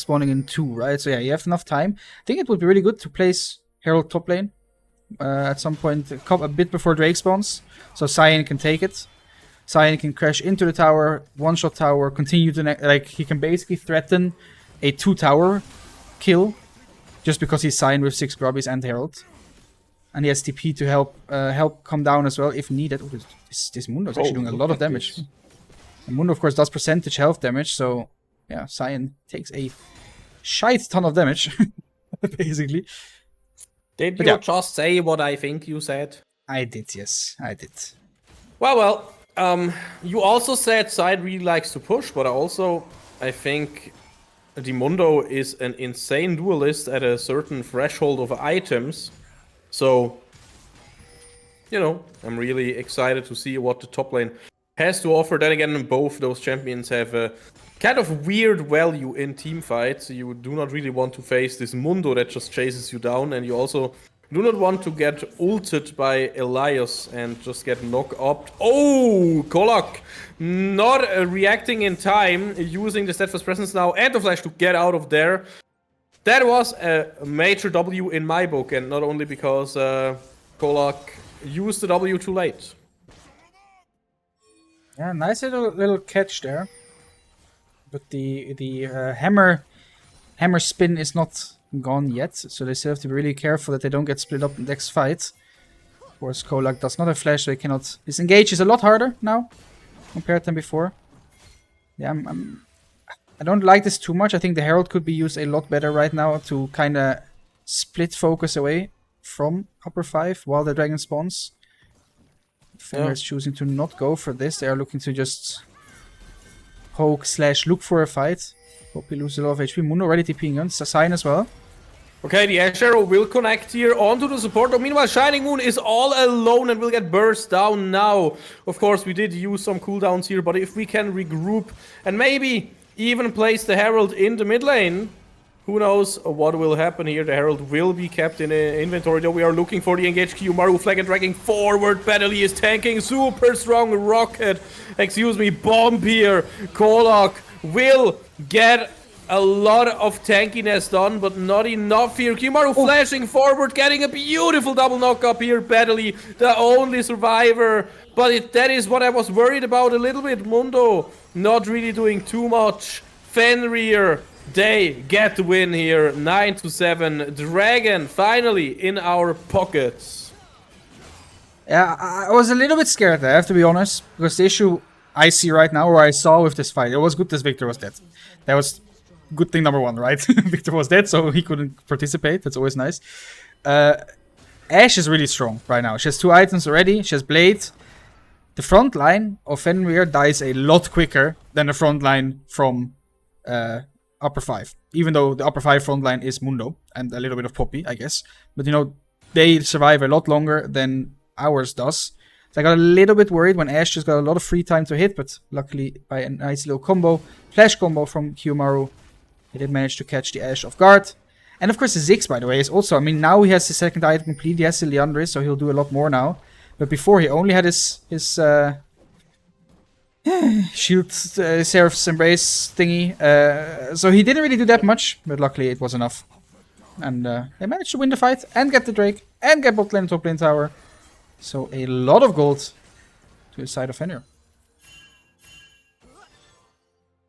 spawning in 2, right? So, yeah, you have enough time. I think it would be really good to place Herald top lane at some point, a bit before Drake spawns. So, Scion can take it. Scion can crash into the tower, one-shot tower, continue to like he can basically threaten a 2-tower kill just because he's Scion with 6 grubbies and Herald. And he has TP to help come down as well if needed. Ooh, this Mundo is actually doing a lot of damage. And Mundo, of course, does percentage health damage, so yeah, Scion takes a shite ton of damage, basically. Did you just say what I think you said? I did, yes, I did. Well. You also said Side really likes to push, but I also I think the Mundo is an insane duelist at a certain threshold of items. So, you know, I'm really excited to see what the top lane has to offer. Then again, both those champions have a kind of weird value in team fights. You do not really want to face this Mundo that just chases you down, and you also do not want to get ulted by Elias and just get knocked up. Oh, Kolak not reacting in time, using the Steadfast Presence now and the Flash to get out of there. That was a major W in my book, and not only because Kolak used the W too late. Yeah, nice little catch there. But the hammer spin is not gone yet, so they still have to be really careful that they don't get split up in the next fight. Of course, Kolak does not have flash, so he cannot. His engage is a lot harder now compared than before. Yeah, I don't like this too much. I think the Herald could be used a lot better right now to kind of split focus away from upper 5 while the dragon spawns. Fenrir is choosing to not go for this. They are looking to just poke / look for a fight. Hope he loses a lot of HP. Mundo already TPing on. Sign as well. Okay, the Ash Arrow will connect here onto the support. Meanwhile, Shining Moon is all alone and will get burst down now. Of course, we did use some cooldowns here, but if we can regroup and maybe even place the Herald in the mid lane, who knows what will happen here. The Herald will be kept in inventory, though we are looking for the engaged Kiyomaru. Flag and dragging forward. Badly is tanking. Super strong rocket. Excuse me, bomb here. Kolak will get a lot of tankiness done, but not enough here. Kiyomaru flashing forward, getting a beautiful double knock up here. Badly, the only survivor. But that is what I was worried about a little bit. Mundo not really doing too much. Fenrir, they get the win here. 9-7. Dragon finally in our pockets. Yeah, I was a little bit scared there, I have to be honest, because the issue I see right now, or I saw with this fight, it was good that Victor was dead. That was good thing number one, right? Victor was dead, so he couldn't participate. That's always nice. Ashe is really strong right now. She has 2 items already. She has Blade. The front line of Fenrir dies a lot quicker than the front line from upper 5. Even though the upper 5 front line is Mundo and a little bit of Poppy, I guess. But you know, they survive a lot longer than ours does. So I got a little bit worried when Ashe just got a lot of free time to hit, but luckily by a nice little combo, flash combo from Kiyomaru, he did manage to catch the Ashe off guard. And of course the Ziggs, by the way, is also, I mean, now he has his second item complete, he has the Leandris, so he'll do a lot more now. But before he only had his shield Seraph's Embrace thingy, so he didn't really do that much, but luckily it was enough. And they managed to win the fight, and get the Drake, and get bot lane and top lane tower. So a lot of gold to the side of Fenrir.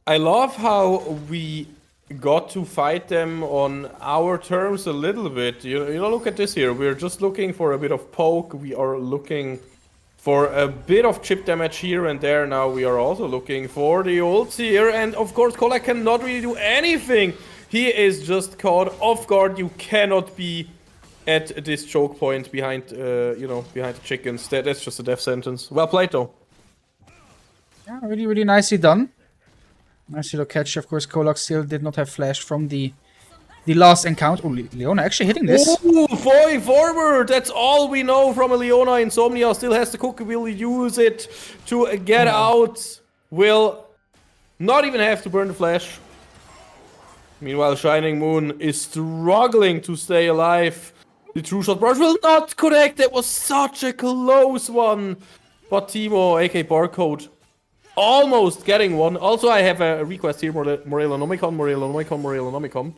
I love how we got to fight them on our terms a little bit. You know, look at this here. We're just looking for a bit of poke. We are looking for a bit of chip damage here and there. Now we are also looking for the ults here. And of course, Kolak cannot really do anything. He is just caught off guard. You cannot be at this choke point behind, behind the chickens. That's just a death sentence. Well played, though. Yeah, really, really nicely done. Nice little catch. Of course, Kolak still did not have flash from the last encounter. Oh, Leona actually hitting this. Ooh, falling forward. That's all we know from a Leona. Insomnia still has the cook. Will use it to get out. Will not even have to burn the flash. Meanwhile, Shining Moon is struggling to stay alive. The true shot barrage will not connect. That was such a close one. But Timo, aka Barcode, almost getting one. Also, I have a request here. Morellonomicon.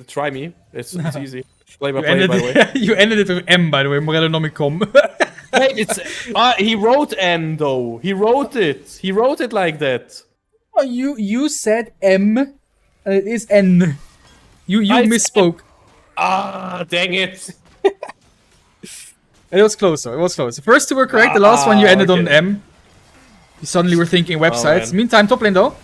Try me. It's easy. Play by play, by the way. You ended it with M, by the way. Morellonomicon. Wait, it's he wrote N though. He wrote it. He wrote it like that. Oh, you said M. It is N. You misspoke. Dang it. It was close though. It was close. The first 2 were correct. The last one you ended on M. You suddenly were thinking websites. Meantime, top lane though.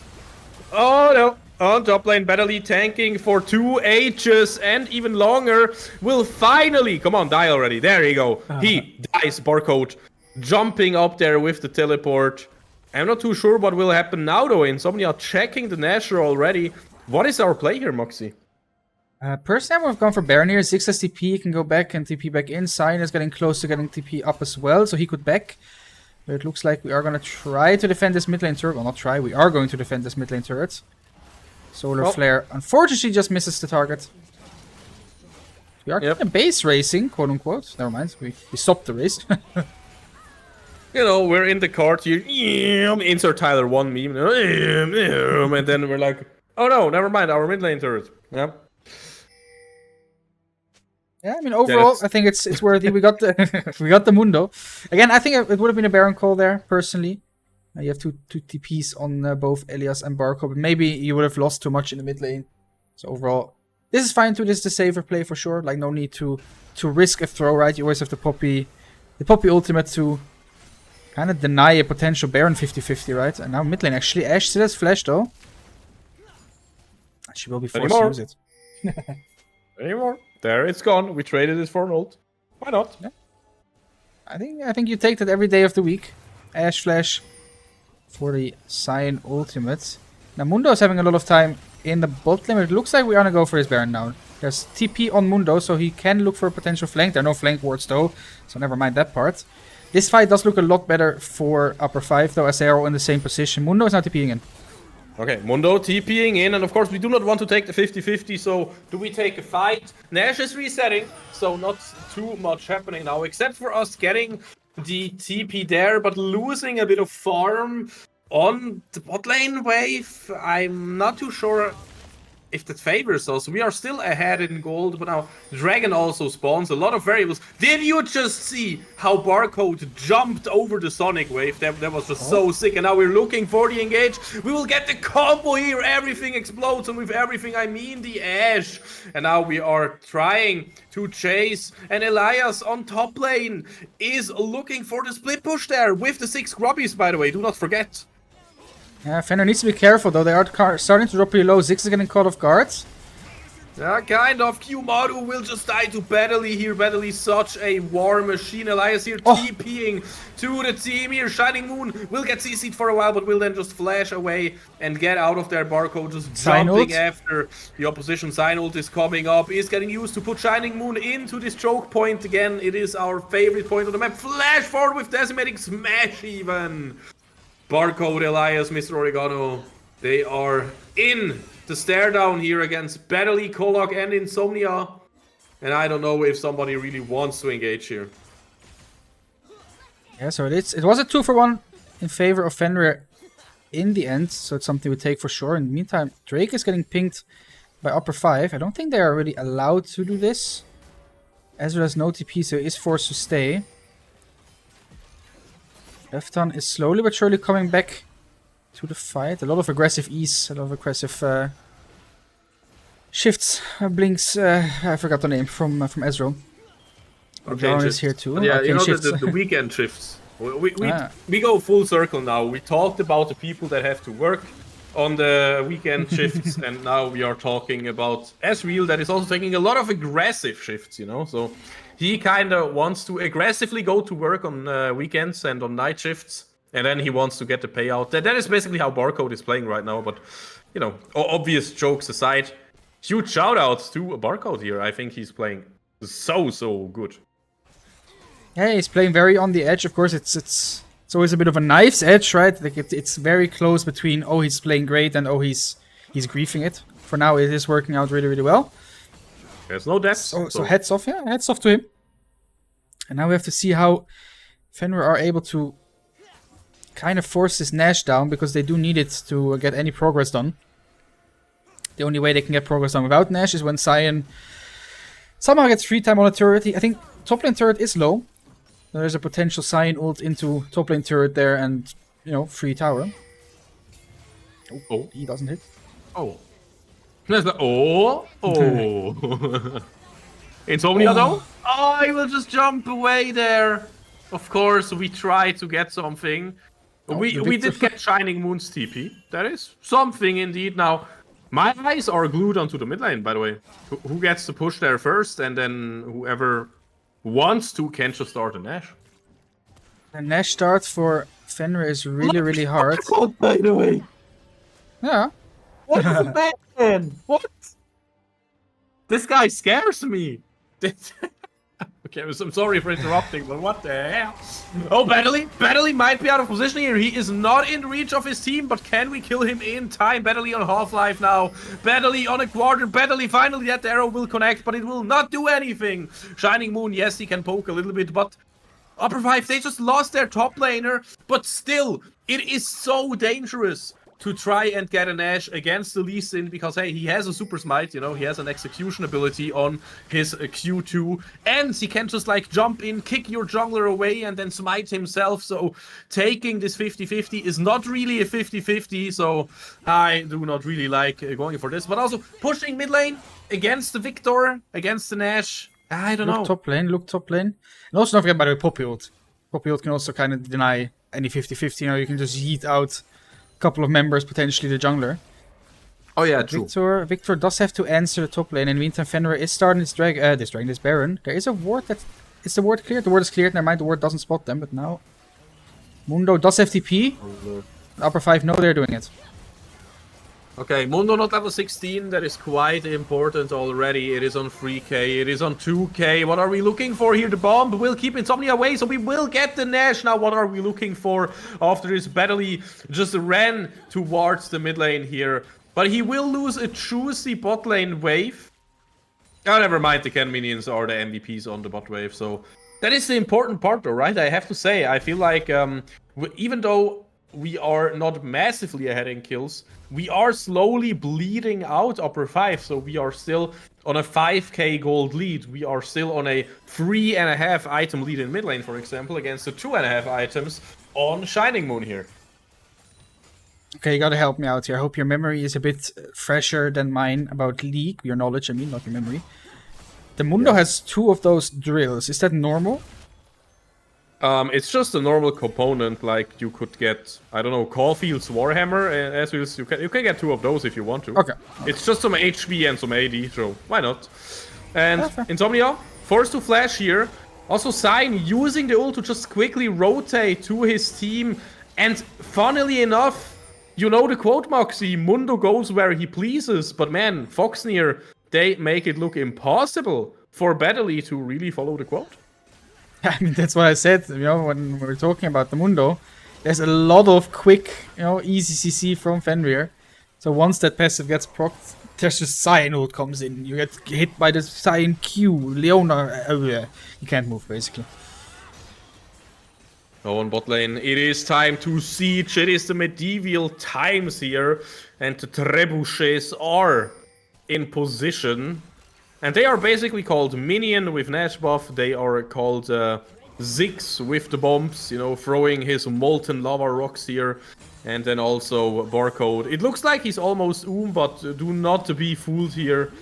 Oh no. On top lane, Battley tanking for 2 H's and even longer. Will finally, come on, die already. There you go. He dies, Barcode. Jumping up there with the teleport. I'm not too sure what will happen now, though. Insomnia checking the Nashor already. What is our play here, Moxie? Personally, I would have gone for Baron here. Ziggs has TP, he can go back and TP back in. Cyan is getting close to getting TP up as well, so he could back. But it looks like we are going to try to defend this mid lane turret. Well, not try, we are going to defend this mid lane turret. Solar Flare, unfortunately, just misses the target. We are kind of base racing, quote unquote. Never mind, we stopped the race. You know, we're in the cart here. Insert Tyler 1 meme. And then we're like, oh no, never mind, our mid lane turret. Yeah. Yeah, I mean, overall, I think it's worthy. We got the we got the Mundo. Again, I think it would have been a Baron call there, personally. You have two TPs on both Elias and Barco, but maybe you would have lost too much in the mid lane. So overall, this is fine too. This is the safer play for sure. Like, no need to risk a throw, right? You always have the Poppy ultimate to kind of deny a potential Baron 50-50, right? And now mid lane, actually. Ashe still has flash, though. She will be forced to use it. Anymore. There, it's gone. We traded it for an ult. Why not? Yeah. I think you take that every day of the week. Ashe flash for the Cyan ultimate. Now Mundo is having a lot of time in the bot lane. It looks like we are gonna go for his Baron now. There's TP on Mundo, so he can look for a potential flank. There are no flank wards though, so never mind that part. This fight does look a lot better for upper 5 though, as they are all in the same position. Mundo is now TPing in. Okay, Mundo TPing in, and of course we do not want to take the 50-50, so do we take a fight? Nash is resetting, so not too much happening now, except for us getting the TP there, but losing a bit of farm on the bot lane wave. I'm not too sure if that favors us. We are still ahead in gold, but now Dragon also spawns. A lot of variables. Did you just see how Barcode jumped over the Sonic wave? That was just so sick. And now we're looking for the engage. We will get the combo here. Everything explodes. And with everything, I mean the Ashe. And now we are trying to chase. And Elias on top lane is looking for the split push there with the 6 grubbies, by the way. Do not forget. Yeah, Fenrir needs to be careful though. They are starting to drop pretty low. Ziggs is getting caught off guard. Yeah, kind of. Q-Maru will just die to Badly here. Badly such a war machine. Elias here TPing to the team here. Shining Moon will get CC'd for a while, but will then just flash away and get out of their Barcode. Just jumping after the opposition. Sign ult is coming up. Is getting used to put Shining Moon into this choke point again. It is our favorite point on the map. Flash forward with Decimating Smash even. Barcode, Elias, Mr. Oregano, they are in the stare down here against Badly, Kolok, and Insomnia. And I don't know if somebody really wants to engage here. Yeah, so it was a 2-for-1 in favor of Fenrir in the end, so it's something we take for sure. In the meantime, Drake is getting pinged by upper 5. I don't think they are really allowed to do this. Ezra has no TP, so he is forced to stay. Lefton is slowly but surely coming back to the fight. A lot of aggressive E's, a lot of aggressive shifts, blinks. I forgot the name from Ezreal. Okay, is here too. Yeah, okay, you know shifts. the weekend shifts. We go full circle now. We talked about the people that have to work on the weekend shifts, and now we are talking about Ezreal that is also taking a lot of aggressive shifts, you know, so he kind of wants to aggressively go to work on weekends and on night shifts, and then he wants to get the payout. That is basically how Barcode is playing right now, but, you know, obvious jokes aside, huge shout-outs to Barcode here. I think he's playing so good. Yeah, he's playing very on the edge. Of course, it's always a bit of a knife's edge, right? Like it's very close between, oh, he's playing great, and oh, he's griefing it. For now, it is working out really well. There's no depth. So heads off, yeah, heads off to him. And now we have to see how Fenrir are able to kind of force this Nash down, because they do need it to get any progress done. The only way they can get progress done without Nash is when Cyan somehow gets free time on a turret. I think top lane turret is low. There's a potential Cyan ult into top lane turret there and, you know, free tower. Oh, he doesn't hit. Oh. Insomnia though? Oh, I will just jump away there. Of course, we try to get something. We did get Shining Moon's TP. That is something indeed. Now, my eyes are glued onto the mid lane, by the way. Who gets to push there first, and then whoever wants to can just start a Nash. And Nash starts for Fenrir is really, really hard. Oh, by the way. Yeah. What is that, man? What? This guy scares me. Okay, I'm sorry for interrupting, but what the hell? Oh, Battly might be out of position here. He is not in reach of his team, but can we kill him in time? Battly on Half-Life now. Battly on a quarter. Battly, finally that arrow will connect, but it will not do anything. Shining Moon, yes, he can poke a little bit, but Upper 5, they just lost their top laner, but still, it is so dangerous to try and get an Ashe against the Lee Sin, because hey, he has a super smite, you know, he has an execution ability on his Q2, and he can just like jump in, kick your jungler away, and then smite himself. So taking this 50-50 is not really a 50-50, so I do not really like going for this. But also pushing mid lane against the Victor, against the Ashe, I don't know. Look top lane. And also don't forget, by the way, Poppy ult. Poppy ult can also kind of deny any 50-50, you know, you can just yeet out couple of members, potentially the jungler. Oh yeah, true. Victor does have to answer the top lane. In the meantime, Fenrir is starting this Baron. There is a ward that... Is the ward cleared? The ward is cleared, never mind, the ward doesn't spot them, but now... Mundo does have TP. The Upper 5 know they're doing it. Okay, Mundo not level 16, that is quite important already. It is on 3k, it is on 2k. What are we looking for here? The bomb will keep Insomnia away, so we will get the Nash. Now, what are we looking for after this Battly just ran towards the mid lane here? But he will lose a juicy bot lane wave. Oh, never mind, the Ken minions are the MVPs on the bot wave, so... That is the important part though, right? I have to say, I feel like even though we are not massively ahead in kills, we are slowly bleeding out Upper 5, so we are still on a 5k gold lead. We are still on a 3.5 item lead in mid lane, for example, against the 2.5 items on Shining Moon here. Okay, you gotta help me out here. I hope your memory is a bit fresher than mine about League. Your knowledge, I mean, not your memory. The Mundo has 2 of those drills. Is that normal? It's just a normal component, like you could get, I don't know, Caulfield's Warhammer, as you can get 2 of those if you want to. Okay. It's just some HP and some AD, so why not? And Insomnia, forced to flash here. Also Sign using the ult to just quickly rotate to his team. And funnily enough, you know the quote, Moxie, Mundo goes where he pleases. But man, Foxnyr, they make it look impossible for Battly to really follow the quote. I mean, that's what I said, you know, when we were talking about the Mundo. There's a lot of quick, you know, easy CC from Fenrir. So once that passive gets procced, there's just Cyan ult comes in. You get hit by the Cyan Q, Leona, you can't move, basically. Oh, on bot lane, it is time to siege. It is the medieval times here. And the trebuchets are in position. And they are basically called Minion with Nash buff. They are called Ziggs with the bombs, you know, throwing his molten lava rocks here. And then also Barcode. It looks like he's almost but do not be fooled here.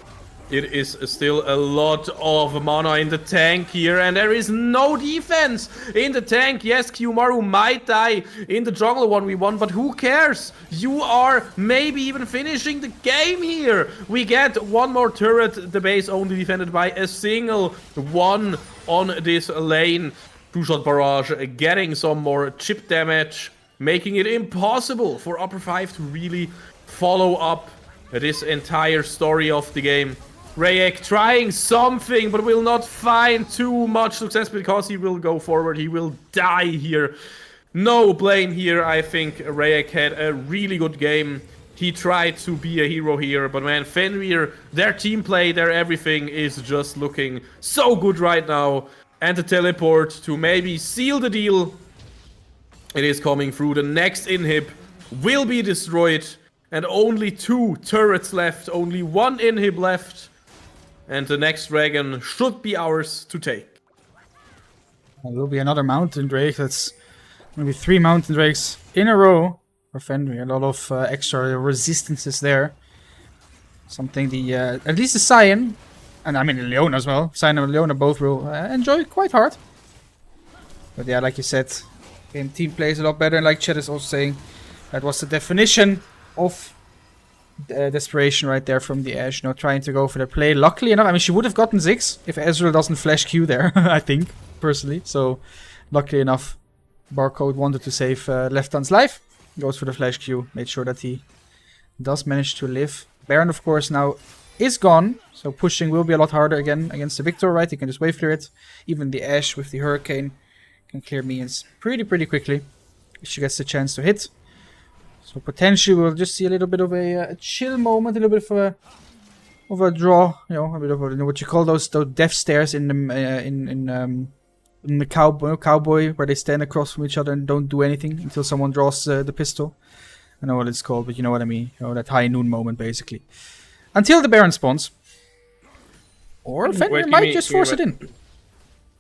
It is still a lot of mana in the tank here, and there is no defense in the tank. Yes, Kiyomaru might die in the jungle 1v1, but who cares? You are maybe even finishing the game here. We get one more turret, the base only defended by a single one on this lane. Two-shot barrage, getting some more chip damage, making it impossible for Upper 5 to really follow up this entire story of the game. Rayek trying something, but will not find too much success because he will go forward. He will die here. No blame here. I think Rayek had a really good game. He tried to be a hero here, but man, Fenrir, their team play, their everything is just looking so good right now. And the teleport to maybe seal the deal. It is coming through. The next inhib will be destroyed. And only 2 turrets left. Only 1 inhib left. And the next dragon should be ours to take. There will be another Mountain Drake. That's maybe 3 Mountain Drakes in a row for Fenrir. A lot of extra resistances there. Something the at least the Cyan, and I mean Leona as well. Cyan and Leona both will enjoy quite hard. But yeah, like you said, game team plays a lot better. And like Chet is also saying, that was the definition of desperation right there from the Ashe, you know, trying to go for the play. Luckily enough, I mean, she would have gotten Ziggs if Ezreal doesn't flash Q there, I think, personally. So, luckily enough, Barcode wanted to save Leftan's life. Goes for the flash Q. Made sure that he does manage to live. Baron, of course, now is gone. So pushing will be a lot harder again against the Victor, right? He can just wave clear it. Even the Ashe with the Hurricane can clear minions pretty quickly. If she gets the chance to hit. So potentially we'll just see a little bit of a chill moment, a little bit of a draw, you know, a bit of what you call those death stares in the cowboy, where they stand across from each other and don't do anything until someone draws the pistol. I know what it's called, but you know what I mean. You know, that high noon moment, basically. Until the Baron spawns. Or Fenrir might just force it in.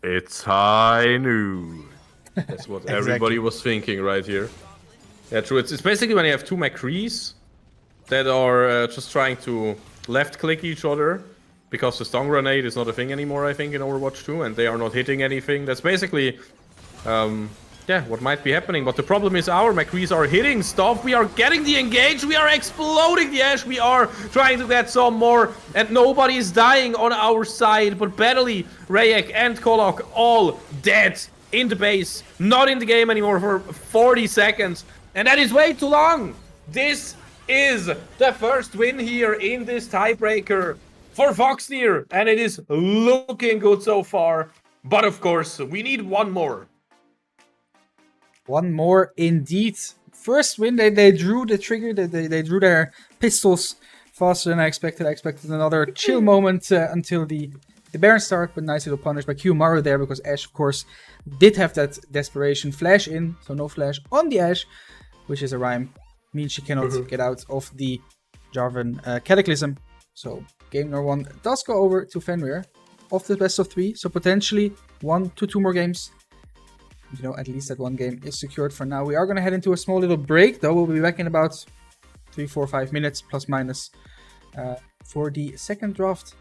It's high noon. That's what everybody was thinking right here. Yeah, true. It's basically when you have two McCrees that are just trying to left-click each other because the stun grenade is not a thing anymore, I think, in Overwatch 2, and they are not hitting anything. That's basically, yeah, what might be happening. But the problem is our McCrees are hitting stuff. We are getting the engage. We are exploding the Ashe. We are trying to get some more, and nobody is dying on our side. But Battly, Rayek, and Kolok all dead in the base, not in the game anymore for 40 seconds. And that is way too long. This is the first win here in this tiebreaker for Foxnyr, and it is looking good so far. But of course, we need one more. One more indeed. First win, they drew the trigger, they drew their pistols faster than I expected. I expected another chill moment until the Baron start, but nice little punish by Q-Maru there, because Ashe, of course, did have that desperation flash in, so no flash on the Ashe, which is a rhyme. Means she cannot get out of the Jarvan Cataclysm. So game number 1 does go over to Fenrir of the best of 3. So potentially 1 to 2 more games. You know, at least that one game is secured for now. We are going to head into a small little break, though. We'll be back in about 3, 4, 5 minutes, plus minus, for the second draft.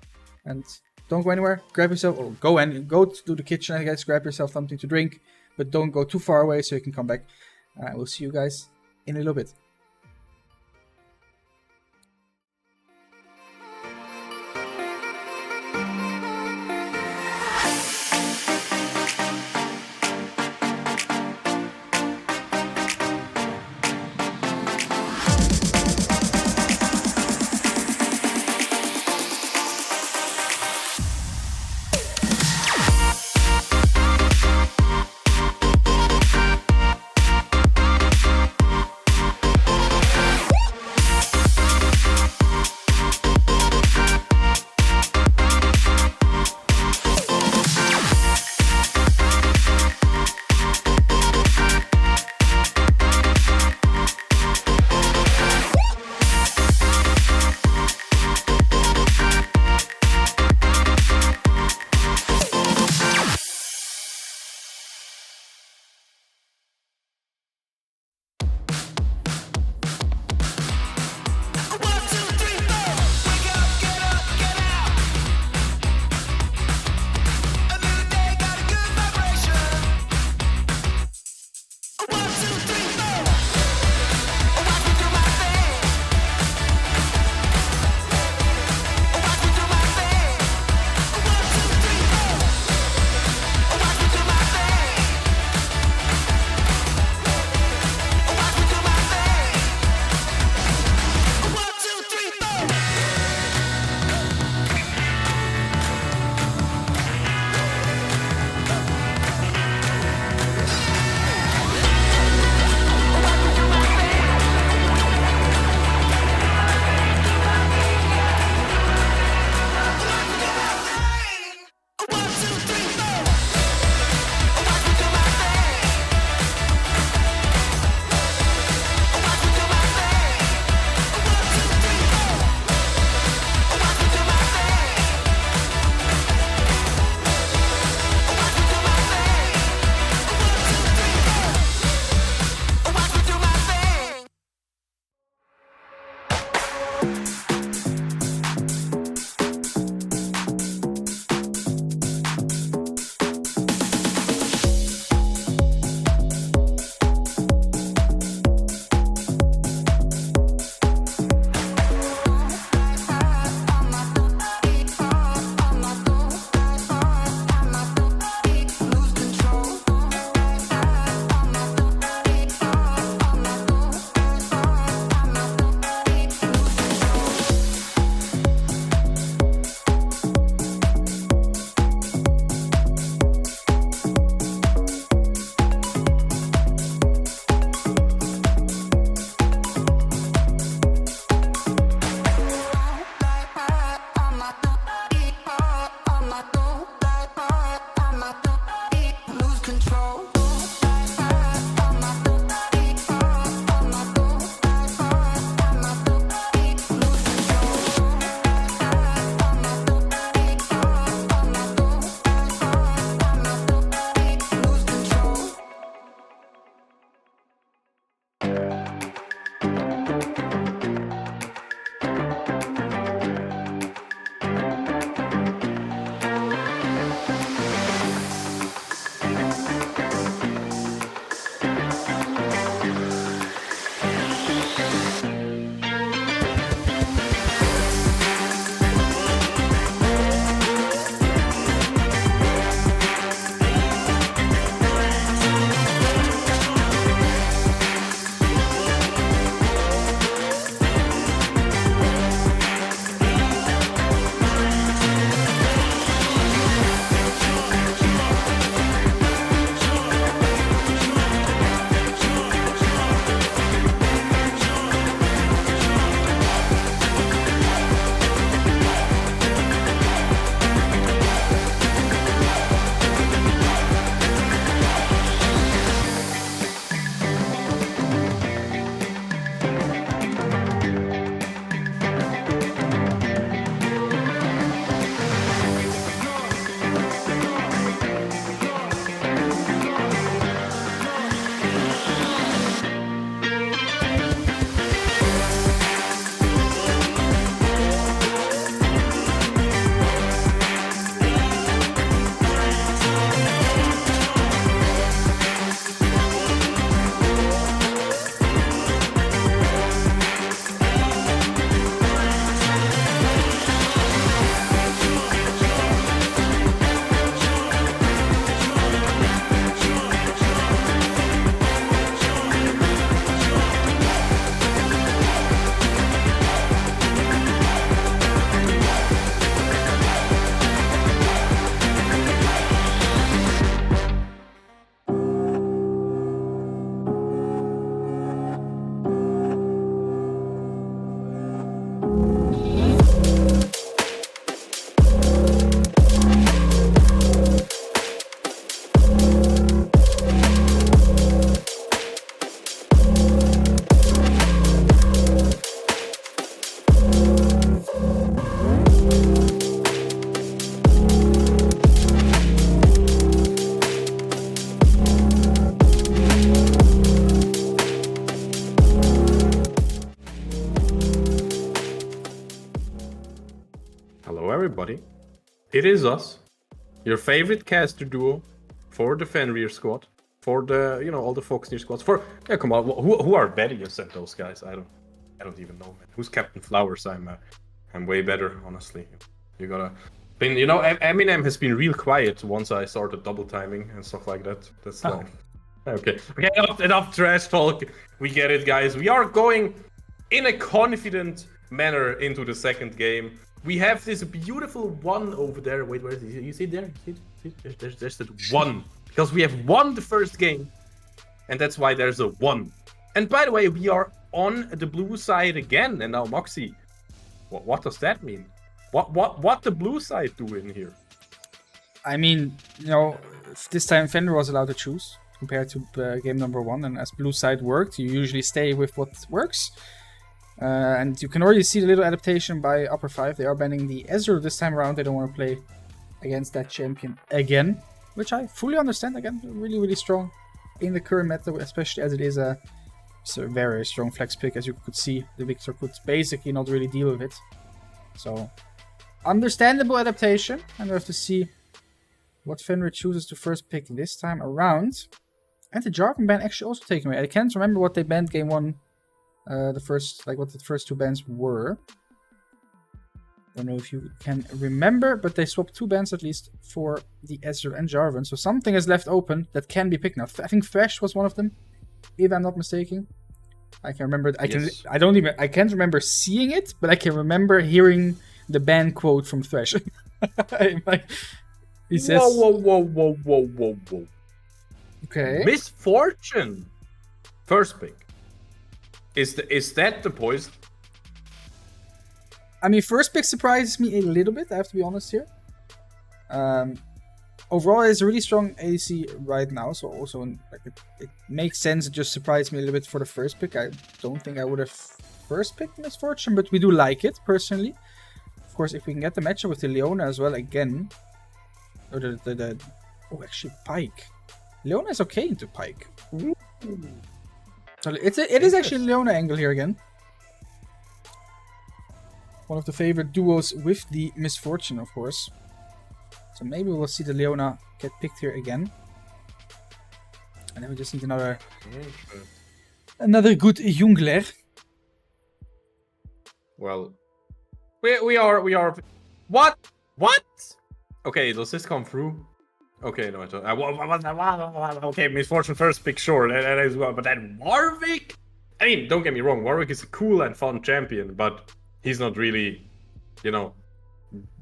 And don't go anywhere. Grab yourself, or go to the kitchen, I guess. Grab yourself something to drink, but don't go too far away so you can come back. We'll see you guys in a little bit. everybody. It is us, your favorite caster duo for the Fenrir squad, for the all the Foxnyr squads. Come on, who are better? You said those guys. I don't even know, man. Who's Captain Flowers? I'm way better, honestly. You gotta. Eminem has been real quiet once I started double timing and stuff like that. That's like. Okay, enough trash talk. We get it, guys. We are going in a confident manner into the second game. We have this beautiful one over there. Wait, where is it? You see it there? There's that one. Because we have won the first game. And that's why there's a one. And by the way, we are on the blue side again. And now Moxie. What does that mean? What the blue side doing here? I mean, this time Fenrir was allowed to choose compared to game number 1, and as blue side worked, you usually stay with what works. And you can already see the little adaptation by Upper 5. They are banning the Ezreal this time around. They don't want to play against that champion again, which I fully understand. Again, really, really strong in the current meta, especially as it is it's a very strong flex pick. As you could see, the Victor could basically not really deal with it. So, understandable adaptation, and we have to see what Fenrir chooses to first pick this time around. And the Jarvan ban actually also taken away. I can't remember what they banned game 1, what the first 2 bans were. Don't know if you can remember, but they swapped 2 bans at least for the Ezreal and Jarvan. So something is left open that can be picked now. I think Thresh was one of them, if I'm not mistaken. I can remember. I can't remember seeing it, but I can remember hearing the ban quote from Thresh. He says, Whoa. Okay. Misfortune. First pick. Is that the poison? I mean, first pick surprises me a little bit, I have to be honest here. Overall, it's a really strong ADC right now, so also it makes sense. It just surprised me a little bit for the first pick. I don't think I would have first picked Misfortune, but we do like it, personally. Of course, if we can get the matchup with the Leona as well again. Or actually, Pyke. Leona is okay into Pyke. So it is actually Leona angle here again. One of the favorite duos with the Misfortune, of course. So maybe we'll see the Leona get picked here again. And then we just need another good jungler. Well, we are. What? Okay, does this come through? Okay, no, I don't. Okay, Misfortune first pick, sure, that is well. But then Warwick. I mean, don't get me wrong. Warwick is a cool and fun champion, but he's not really,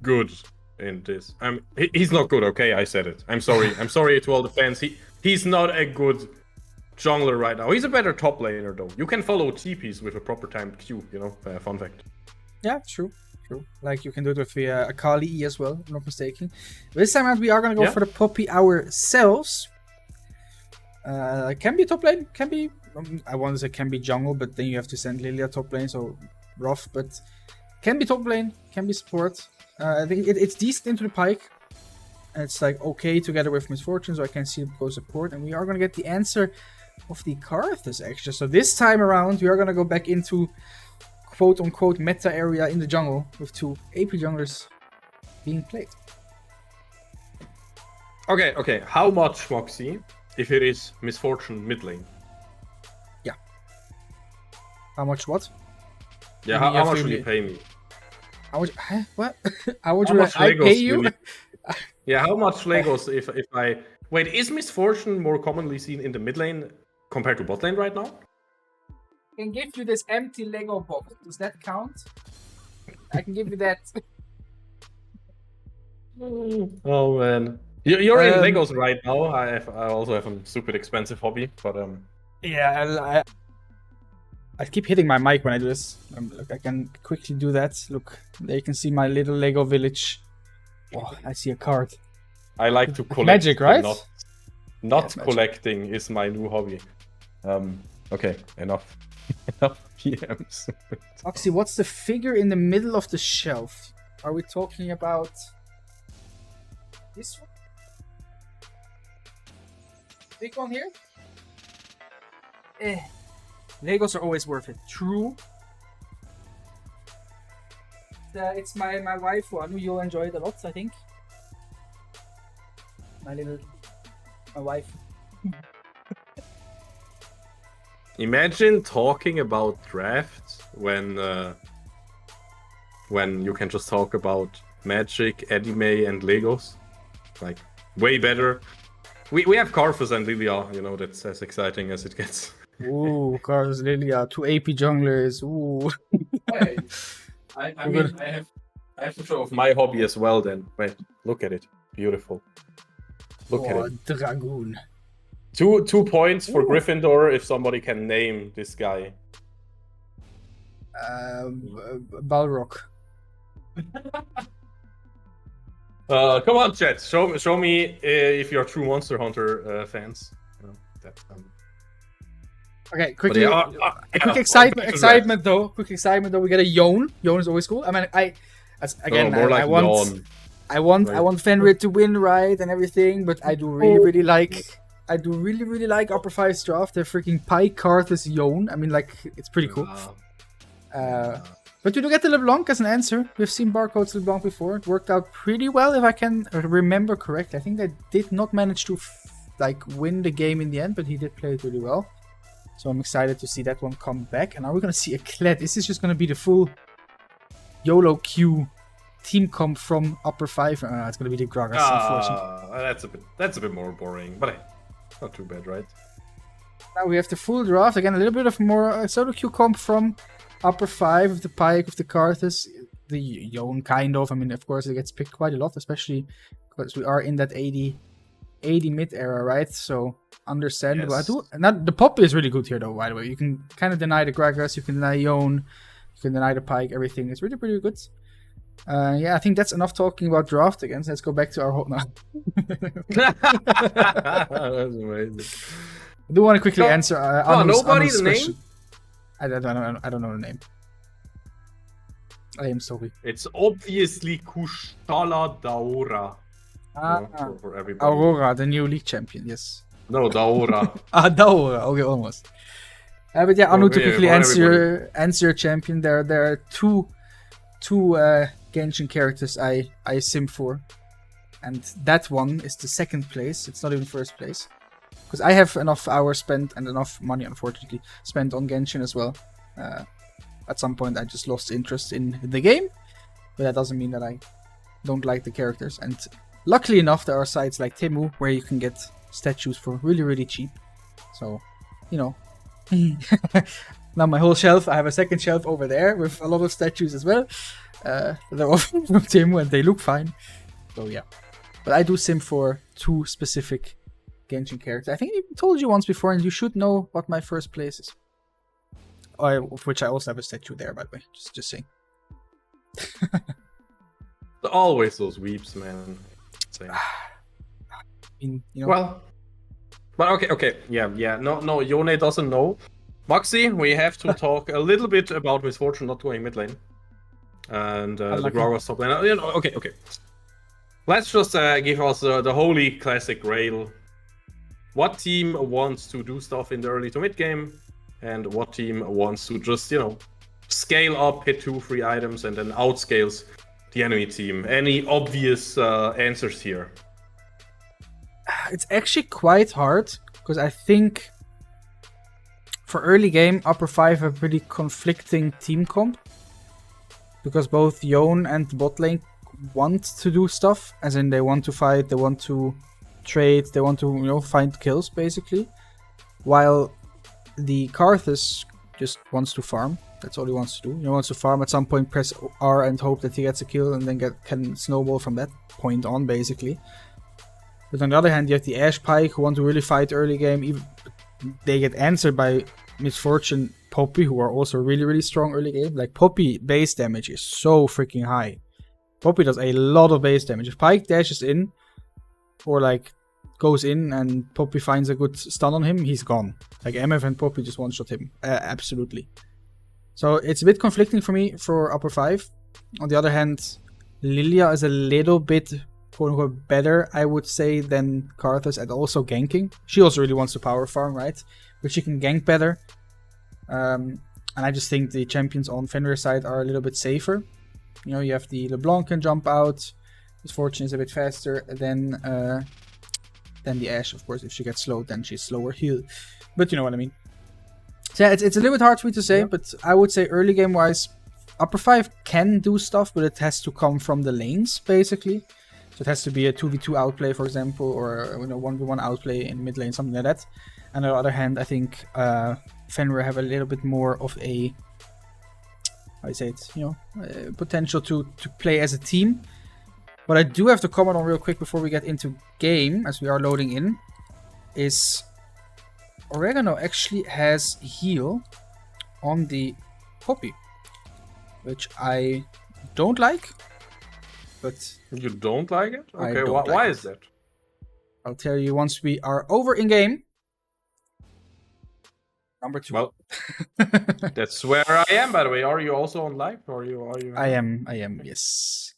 good in this. He's not good. Okay, I said it. I'm sorry. I'm sorry to all the fans. He's not a good jungler right now. He's a better top laner though. You can follow TPs with a proper timed Q. Fun fact. Yeah, true. Like you can do it with the Akali E as well, if I'm not mistaken. This time around, we are gonna go for the Poppy ourselves. Can be top lane, can be. I want to say can be jungle, but then you have to send Lilia top lane, so rough. But can be top lane, can be support. I think it's decent into the Pyke. And it's like okay together with Misfortune, so I can see it go support. And we are gonna get the answer of the Karthus actually. So this time around, we are gonna go back into quote-unquote meta area in the jungle with 2 AP junglers being played. Okay. How much, Moxie, if it is Misfortune mid lane? Yeah. How much what? Yeah, how much will you pay me? How much? What? How much will I pay you? Yeah, how much Legos if I... Wait, is Misfortune more commonly seen in the mid lane compared to bot lane right now? I can give you this empty Lego box. Does that count? I can give you that. Oh man, you're in Legos right now. I also have a stupid expensive hobby, but yeah, I keep hitting my mic when I do this. Look, I can quickly do that. Look, there you can see my little Lego village. Oh, I see a card. I like to collect. Magic, right? Not collecting is my new hobby. Okay, enough. Enough PMs. Oxy, what's the figure in the middle of the shelf? Are we talking about this one? Big one here? Legos are always worth it. True. it's my wife one. You'll enjoy it a lot, I think. My wife. Imagine talking about drafts when you can just talk about Magic, anime, and Legos. Like, way better. We have Karthus and Lilia, you know, that's as exciting as it gets. Ooh, Karthus, Lilia, 2 AP junglers. Ooh. Hey, I have to show off my hobby as well then. Wait, look at it. Beautiful. Look at it. Dragoon. 2 points for Gryffindor if somebody can name this guy. Balrog. Come on, chat. Show me if you're true Monster Hunter fans. You know, that, Okay, quickly. yeah, quick excitement though. Quick excitement though. We get a Yone. Yone is always cool. I mean, I want Fenrir to win, right, and everything. But I do really like Upper 5's draft. They're freaking Pike, Karthus, Yone. I mean, like, it's pretty cool. But you do get the LeBlanc as an answer. We've seen Barcode's LeBlanc before. It worked out pretty well, if I can remember correctly. I think they did not manage to win the game in the end, but he did play it really well. So I'm excited to see that one come back. And now we're going to see a Kled. This is just going to be the full YOLO Q team comp from Upper 5. It's going to be the Gragas, unfortunately. That's a bit more boring, but hey, not too bad, right? Now we have the full draft. Again, a little bit of more solo Q comp from Upper 5 of the Pike, of the Karthus, the Yone, kind of. I mean, of course, it gets picked quite a lot, especially because we are in that 80 mid era, right? So understandable. Yes. The Poppy is really good here, though, by the way. You can kind of deny the Gragas, you can deny Yone, you can deny the Pike, everything. It's really pretty good. Yeah, I think that's enough talking about draft again. So let's go back to our hot now. That's amazing. I do want to quickly answer nobody's name? I don't know the name. I am sorry. It's obviously Kushtala Daora. For everybody. Aurora, the new league champion, yes. No, Daora. Daora, okay, almost. But yeah, Anu, to quickly answer your champion, there are two Genshin characters I sim for. And that one is the second place, it's not even first place. Because I have enough hours spent and enough money, unfortunately, spent on Genshin as well. At some point I just lost interest in the game, but that doesn't mean that I don't like the characters. And luckily enough, there are sites like Temu where you can get statues for really, really cheap. So, you know. Now my whole shelf, I have a second shelf over there with a lot of statues as well. They're all from Temu and they look fine. So yeah. But I do sim for 2 specific Genshin characters. I think I told you once before, and you should know what my first place is. Of which I also have a statue there, by the way. Just saying. Always those weeps, man. You know. Well, but okay. Yeah. No, Yone doesn't know. Moxie, we have to talk a little bit about Misfortune not going mid lane. And the Gragas top lane. You know, okay. Let's just give us the holy classic grail. What team wants to do stuff in the early to mid game, and what team wants to just, you know, scale up, hit 2-3 items, and then outscales the enemy team? Any obvious answers here? It's actually quite hard, because I think for early game, Upper 5 have pretty conflicting team comp. Because both Yone and bot lane want to do stuff, as in they want to fight, they want to trade, they want to, you know, find kills basically, while the Karthus just wants to farm. That's all he wants to do. He wants to farm, at some point press R and hope that he gets a kill, and then can snowball from that point on basically. But on the other hand, you have the Ash Pike who want to really fight early game. Even they get answered by Misfortune Poppy, who are also really, really strong early game. Like, Poppy base damage is so freaking high. Poppy does a lot of base damage. If Pike dashes in, or like goes in and Poppy finds a good stun on him, he's gone. Like, MF and Poppy just one-shot him. Absolutely. So it's a bit conflicting for me for Upper 5. On the other hand, Lilia is a little bit, quote-unquote, better, I would say, than Karthus at also ganking. She also really wants to power farm, right? But she can gank better. And I just think the champions on Fenrir side are a little bit safer. You know, you have the LeBlanc can jump out. His Fortune is a bit faster than the Ashe, of course. If she gets slowed, then she's slower heal. But you know what I mean. So yeah, it's a little bit hard for me to say, but I would say early game wise, upper 5 can do stuff, but it has to come from the lanes, basically. So it has to be a 2v2 outplay, for example, or 1v1 outplay in mid lane, something like that. And on the other hand, I think Fenrir have a little bit more of a, how do you say it, potential to play as a team. What I do have to comment on real quick before we get into game, as we are loading in, is Oregano actually has heal on the Poppy, which I don't like. But you don't like it? Okay, like why it. is that? I'll tell you once we are over in game. Number 2. Well, that's where I am, by the way. Are you also on live? Or are you? I am, yes.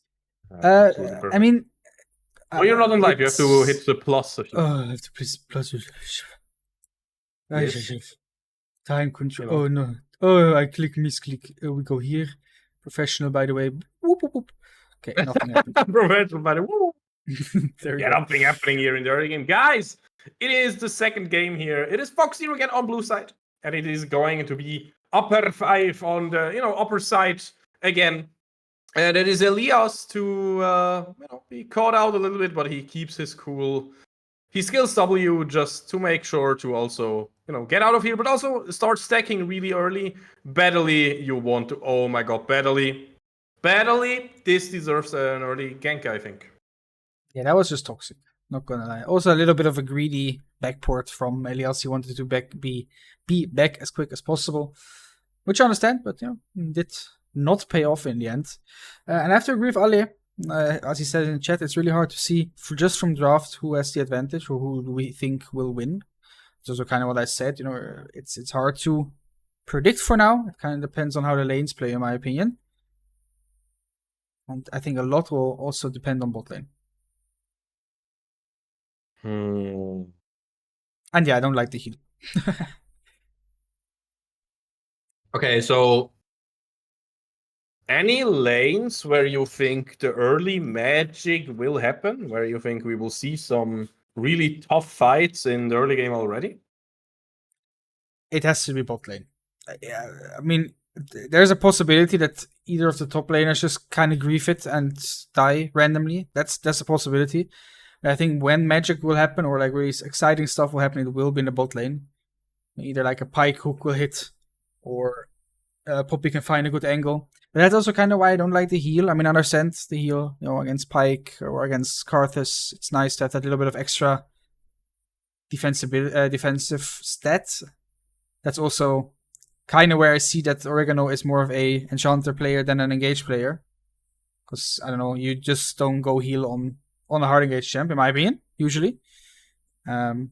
I mean... Oh, you're not on live. You have to hit the plus. I have to press plus. Yes. Time control. Oh, no. Oh, I misclick. We go here. Professional, by the way. Whoop, whoop, whoop. Okay, nothing happened. Professional, by the way. There yeah, nothing happening here in the early game. Guys, it is the second game here. It is Foxnyr again on blue side. And it is going to be upper 5 on the, upper side again. And it is Elias to, be caught out a little bit, but he keeps his cool. He skills W just to make sure to also, get out of here, but also start stacking really early. Badly, you want to, oh my god, Badly, this deserves an early gank, I think. Yeah, that was just toxic. Not gonna lie. Also, a little bit of a greedy backport from Elias. He wanted to be back as quick as possible, which I understand, but did not pay off in the end. And I have to agree with Ali. As he said in the chat, it's really hard to see just from draft who has the advantage or who do we think will win. It's also kind of what I said. It's hard to predict for now. It kind of depends on how the lanes play, in my opinion. And I think a lot will also depend on bot lane. And yeah, I don't like the heal. Okay, so any lanes where you think the early magic will happen, where you think we will see some really tough fights in the early game already? It has to be bot lane. I mean, there's a possibility that either of the top laners just kind of grief it and die randomly. That's a possibility. I think when magic will happen or like really exciting stuff will happen, it will be in the bot lane. Either like a pike hook will hit or Poppy can find a good angle. But that's also kind of why I don't like the heal. I mean, I understand the heal, against Pike or against Karthus. It's nice to have that little bit of extra defensive stat. That's also kind of where I see that Oregano is more of a enchanter player than an engage player. Because, I don't know, you just don't go heal on a hard engage champ, in my opinion, usually. I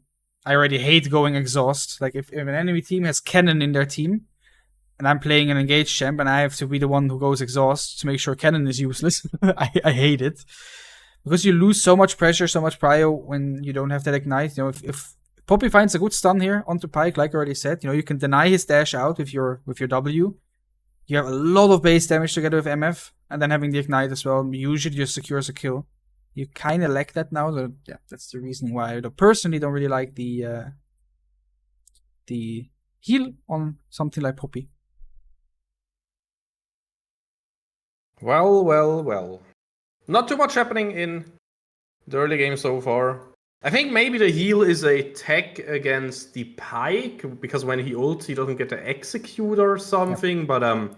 already hate going exhaust. Like, if an enemy team has cannon in their team, and I'm playing an engage champ, and I have to be the one who goes exhaust to make sure cannon is useless, I hate it. Because you lose so much pressure, so much prio when you don't have that ignite. If Poppy finds a good stun here onto Pike, like I already said, you can deny his dash out with your W. You have a lot of base damage together with MF, and then having the ignite as well usually just secures a kill. You kind of lack that now, so yeah, that's the reason why I personally don't really like the heal on something like Poppy. Well. Not too much happening in the early game so far. I think maybe the heal is a tech against the Pike, because when he ults, he doesn't get to execute or something. Yep.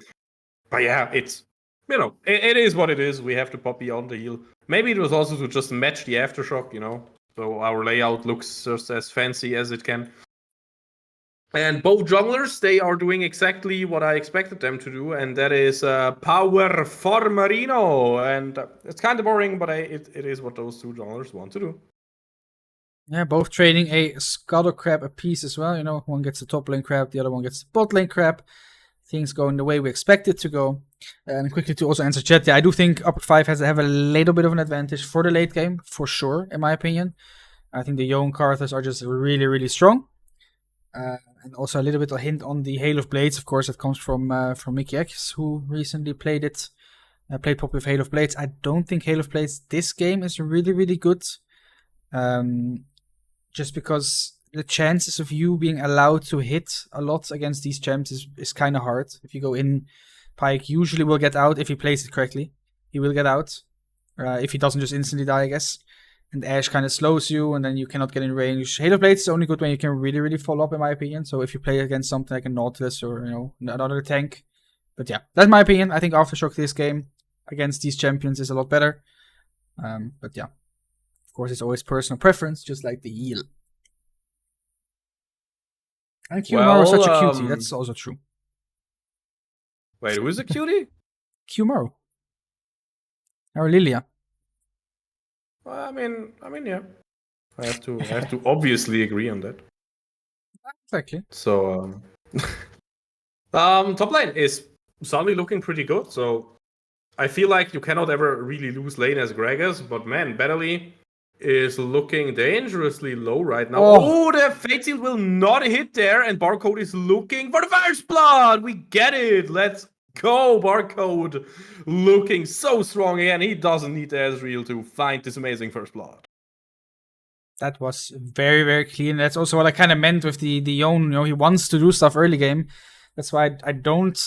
But yeah, it's, it is what it is. We have to Poppy on the heal. Maybe it was also to just match the Aftershock, so our layout looks just as fancy as it can. And both junglers, they are doing exactly what I expected them to do, and that is power for Marino. And it's kind of boring, but it is what those two junglers want to do. Yeah, both trading a Scuttle Crab a piece as well. One gets the top lane crab, the other one gets the bot lane crab. Things going the way we expect it to go. And quickly to also answer chat, I do think upper 5 has to have a little bit of an advantage for the late game, for sure, in my opinion. I think the Young Karthus are just really, really strong. And also a little bit of a hint on the Hail of Blades, of course, that comes from Mickey X, who recently played it I played Poppy with Hail of Blades. I don't think Hail of Blades this game is really, really good. Just because the chances of you being allowed to hit a lot against these champs is kind of hard. If you go in, Pyke usually will get out if he plays it correctly. He will get out. If he doesn't just instantly die, I guess. And Ashe kind of slows you, and then you cannot get in range. Hail of Blades is only good when you can really, really follow up, in my opinion. So if you play against something like a Nautilus or, another tank. But yeah, that's my opinion. I think Aftershock this game against these champions is a lot better. But yeah, of course, it's always personal preference, just like the heal. And Qmaru is such a cutie. That's also true. Wait, who is a cutie? Qmaru. Or Lilia. Well, I mean, yeah. I have to obviously agree on that. Exactly. So, top lane is suddenly looking pretty good. So, I feel like you cannot ever really lose lane as Gragas, but man, Battley is looking dangerously low right now. Oh, the Fate Seal will not hit there, and Barcode is looking for the first blood. We get it. Let's go, Barcode. Looking so strong again. He doesn't need Ezreal to find this amazing first blood. That was very, very clean. That's also what I kind of meant with the Yone. He wants to do stuff early game. That's why I don't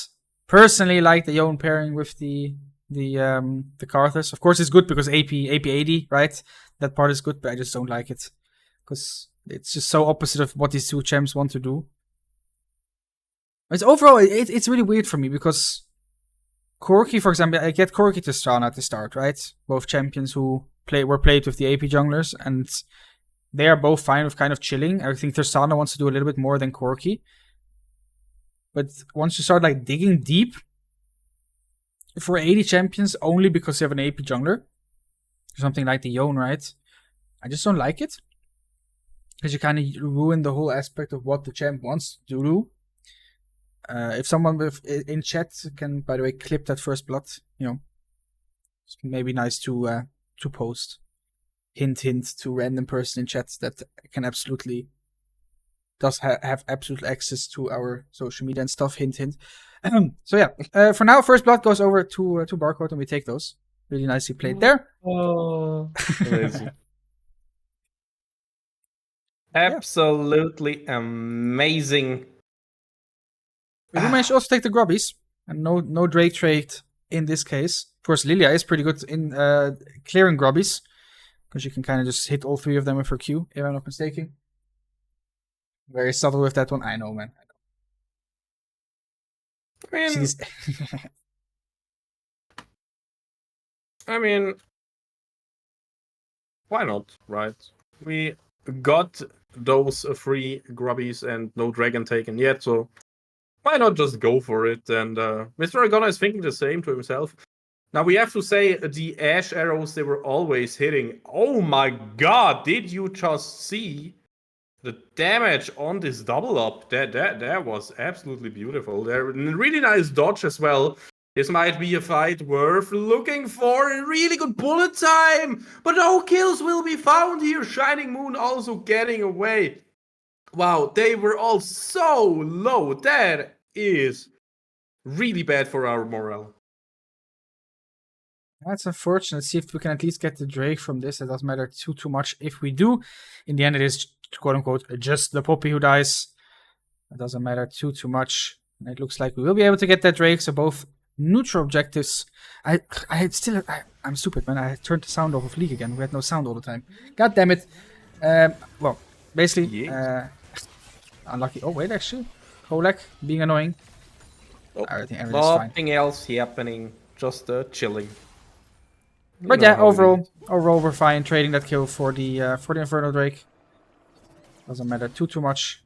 personally like the Yone pairing with the Karthus. Of course, it's good because AP 80, right? That part is good, but I just don't like it because it's just so opposite of what these two champs want to do. It's overall, it's really weird for me because Corki, for example, I get Corki to Strana at the start, right? Both champions who were played with the AP junglers, and they are both fine with kind of chilling. I think Tristana wants to do a little bit more than Corki. But once you start like digging deep for 80 champions only because you have an AP jungler, something like the Yone, right? I just don't like it. Because you kind of ruin the whole aspect of what the champ wants to do. If someone in chat can, by the way, clip that first blood, it's maybe nice to post. Hint, hint to random person in chat that can absolutely does have absolute access to our social media and stuff. Hint, hint. So yeah, for now, first blood goes over to Barcode, and we take those. Really nicely played there. Oh, amazing. Absolutely amazing. We do manage to also take the grubbies, and no Drake trade in this case. Of course, Lilia is pretty good in clearing grubbies, because you can kind of just hit all three of them with her Q, if I'm not mistaken. Very subtle with that one. I know, man. I mean, why not, right? We got those free grubbies and no dragon taken yet, so why not just go for it? And Mr. Argona is thinking the same to himself. Now, we have to say the Ashe arrows, they were always hitting. Oh my god, did you just see the damage on this double up? That was absolutely beautiful. There, really nice dodge as well. This might be a fight worth looking for. A really good bullet time, but no kills will be found here. Shining Moon also getting away. Wow, they were all so low. That is really bad for our morale. That's unfortunate. Let's see if we can at least get the Drake from this. It doesn't matter too much if we do. In the end, it is, quote unquote, just the Poppy who dies. It doesn't matter too much. And it looks like we will be able to get that Drake. So both neutral objectives. I'm stupid, man. I turned the sound off of League again. We had no sound all the time. God damn it. Well, basically, unlucky. Oh, wait, actually. Kolek being annoying. Oh, everything's fine. Nothing else happening. Just chilling. But yeah, overall we're fine. Trading that kill for the Inferno Drake. Doesn't matter too much.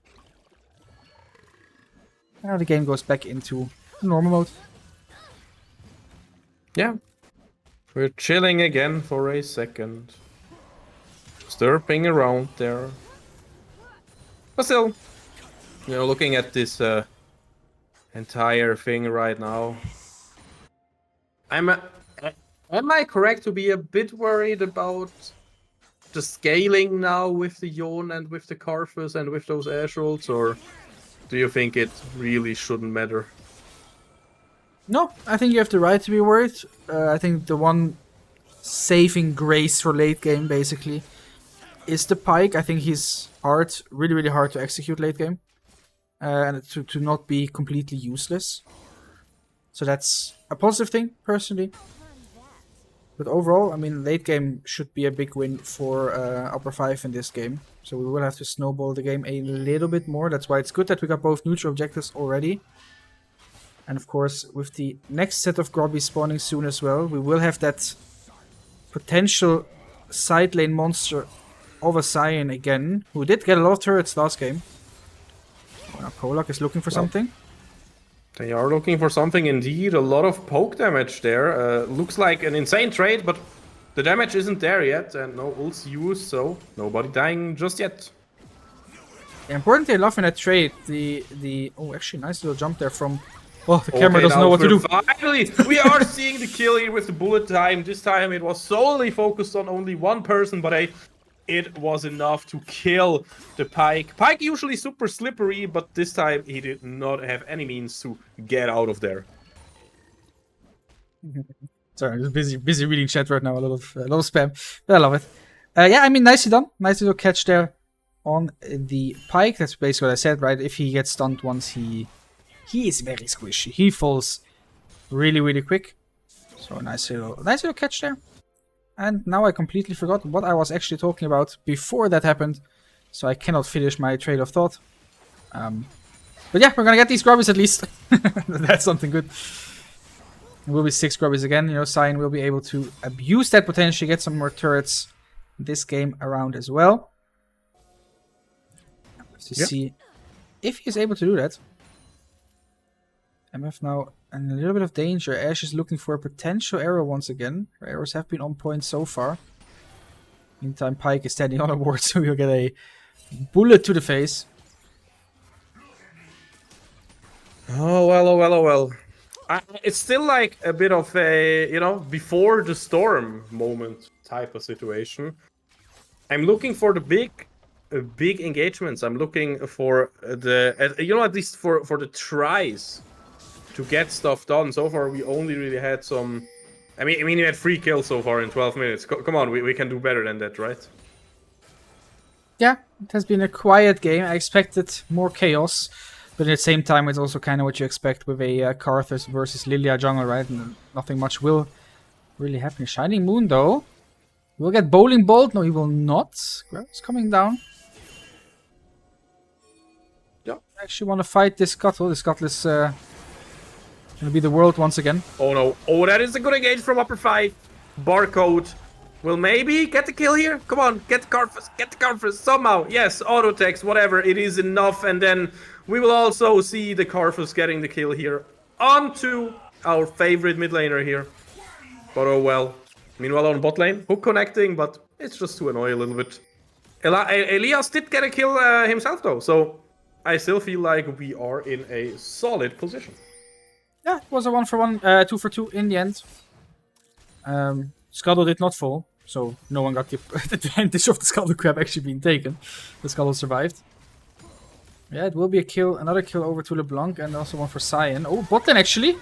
Now the game goes back into normal mode. Yeah. We're chilling again for a second. Stirping around there. But still, looking at this entire thing right now, am I correct to be a bit worried about the scaling now with the Yone and with the Karthus and with those Ashe rolls, or do you think it really shouldn't matter? No, I think you have the right to be worried. I think the one saving grace for late game, basically, is the Pike. I think he's really, really hard to execute late game. And to not be completely useless. So that's a positive thing, personally. But overall, I mean, late game should be a big win for upper 5 in this game. So we will have to snowball the game a little bit more. That's why it's good that we got both neutral objectives already. And of course, with the next set of Grobby spawning soon as well, we will have that potential side lane monster of a Cyan again, who did get a lot of turrets last game. Oh, now Kolak is looking for something. They are looking for something indeed. A lot of poke damage there. Looks like an insane trade, but the damage isn't there yet, and no ults used, so nobody dying just yet. The important thing I love in that trade, oh, actually, nice little jump there from. Oh, the camera doesn't know what to do. Finally, we are seeing the kill here with the bullet time. This time it was solely focused on only one person, but it was enough to kill the Pike. Pike usually super slippery, but this time he did not have any means to get out of there. Sorry, I'm just busy reading chat right now. A lot of spam, but I love it. Yeah, I mean, nicely done. Nice little catch there on the Pike. That's basically what I said, right? If he gets stunned once, he is very squishy. He falls really, really quick. So nice little catch there. And now I completely forgot what I was actually talking about before that happened. So I cannot finish my train of thought. But yeah, we're gonna get these grubbies at least. That's something good. It will be 6 grubbies again. You know, Cyan will be able to abuse that potential, get some more turrets this game around as well. To see if he's able to do that. MF now in a little bit of danger. Ash is looking for a potential arrow once again. Her arrows have been on point so far. Meantime, Pike is standing on a ward, so we'll get a bullet to the face. Oh well, oh well, oh well. It's still like a bit of a, you know, before the storm moment type of situation. I'm looking for the big engagements. I'm looking for the, you know, at least for the tries to get stuff done. So far, we only really had some. I mean, we had 3 kills so far in 12 minutes. Come on, we can do better than that, right? Yeah, it has been a quiet game. I expected more chaos, but at the same time, it's also kind of what you expect with a Karthus versus Lilia jungle, right? And nothing much will really happen. Shining Moon, though, will get bowling balled. No, he will not. Grab's coming down. Yeah. I actually want to fight this Scuttle. The Scuttle is gonna be the world once again. Oh no. Oh, that is a good engage from upper 5. Barcode will maybe get the kill here. Come on, get the Karthus somehow. Yes, auto text, whatever. It is enough, and then we will also see the Karthus getting the kill here onto our favorite mid laner here. But oh well. Meanwhile on bot lane, hook connecting, but it's just to annoy a little bit. Elias did get a kill himself though, so I still feel like we are in a solid position. Yeah, it was a 1-for-1, 2-for-2 in the end. Scuttle did not fall, so no one got the advantage of the Scuttle Crab actually being taken. The Scuttle survived. Yeah, it will be a kill, another kill over to LeBlanc, and also one for Cyan. Oh, bot lane actually.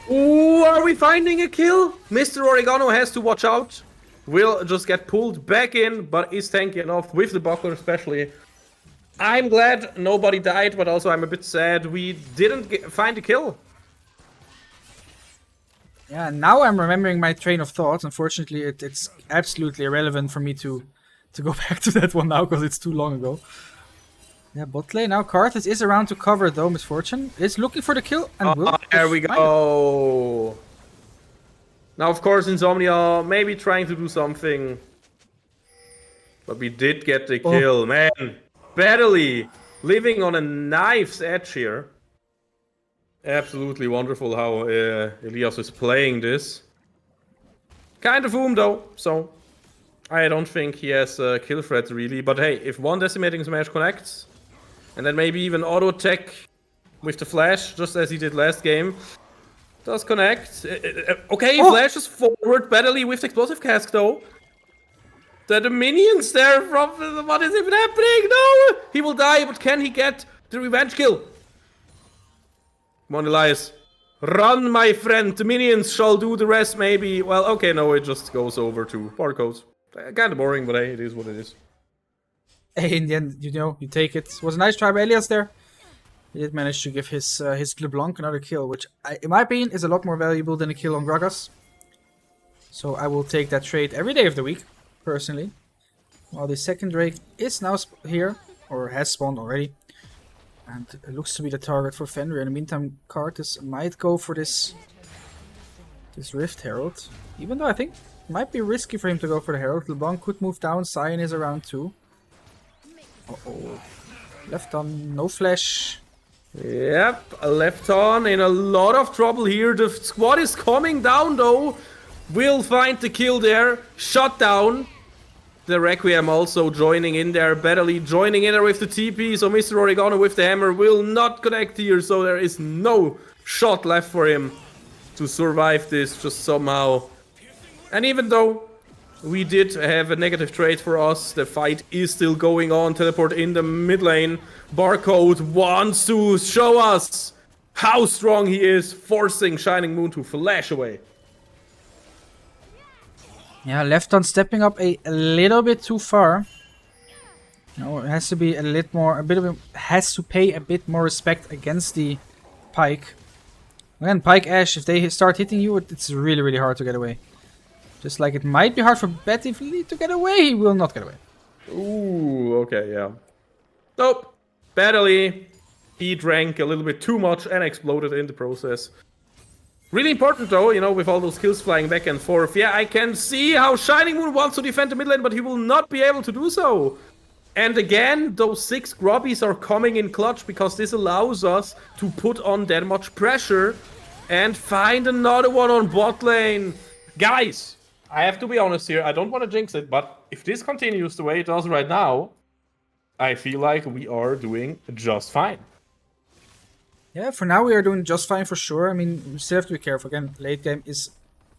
Ooh, are we finding a kill? Mr. Oregano has to watch out. Will just get pulled back in, but is tanky enough with the buckler especially. I'm glad nobody died, but also I'm a bit sad we didn't find a kill. Yeah, now I'm remembering my train of thought. Unfortunately, it's absolutely irrelevant for me to go back to that one now, because it's too long ago. Yeah, bot lane now. Karthus is around to cover though. Misfortune is looking for the kill, and will. There we go. Now, of course, Insomnia maybe trying to do something, but we did get the kill, man. Barely living on a knife's edge here. Absolutely wonderful how Elias is playing this. Kind of boom though, so I don't think he has kill threat really. But hey, if one decimating smash connects, and then maybe even auto tech with the flash, just as he did last game, does connect. Okay, flashes forward badly with the explosive cask though. The minions there from what is even happening? No, he will die, but can he get the revenge kill? Come on, Elias. Run, my friend. The minions shall do the rest, maybe. Well, okay, no, it just goes over to barcodes. Kind of boring, but hey, it is what it is. Hey, in the end, you know, you take it. It was a nice try by Elias there. He did manage to give his LeBlanc another kill, which, in my opinion, is a lot more valuable than a kill on Gragas. So I will take that trade every day of the week, personally. While the second Drake is now here, or has spawned already. And it looks to be the target for Fenrir. In the meantime, Karthus might go for this Rift Herald. Even though I think it might be risky for him to go for the Herald. LeBlanc could move down, Sion is around too. Uh-oh. Left on, no flash. Yep, left on in a lot of trouble here. The squad is coming down though. Will find the kill there. Shut down. The Requiem also joining in there. Battley joining in there with the TP. So Mr. Oregano with the hammer will not connect here. So there is no shot left for him to survive this just somehow. And even though we did have a negative trade for us, the fight is still going on. Teleport in the mid lane. Barcode wants to show us how strong he is, forcing Shining Moon to flash away. Yeah, left on stepping up a little bit too far. No, it has to be a little more, has to pay a bit more respect against the Pike. Again, Pike Ash, if they start hitting you, it's really, really hard to get away. Just like it might be hard for Betty to get away, he will not get away. Ooh, okay, yeah. Nope. Battley, he drank a little bit too much and exploded in the process. Really important though, you know, with all those kills flying back and forth. Yeah, I can see how Shining Moon wants to defend the mid lane, but he will not be able to do so. And again, those 6 grubbies are coming in clutch because this allows us to put on that much pressure and find another one on bot lane. Guys, I have to be honest here, I don't want to jinx it, but if this continues the way it does right now, I feel like we are doing just fine. Yeah, for now we are doing just fine for sure. I mean, we still have to be careful. Again, late game is,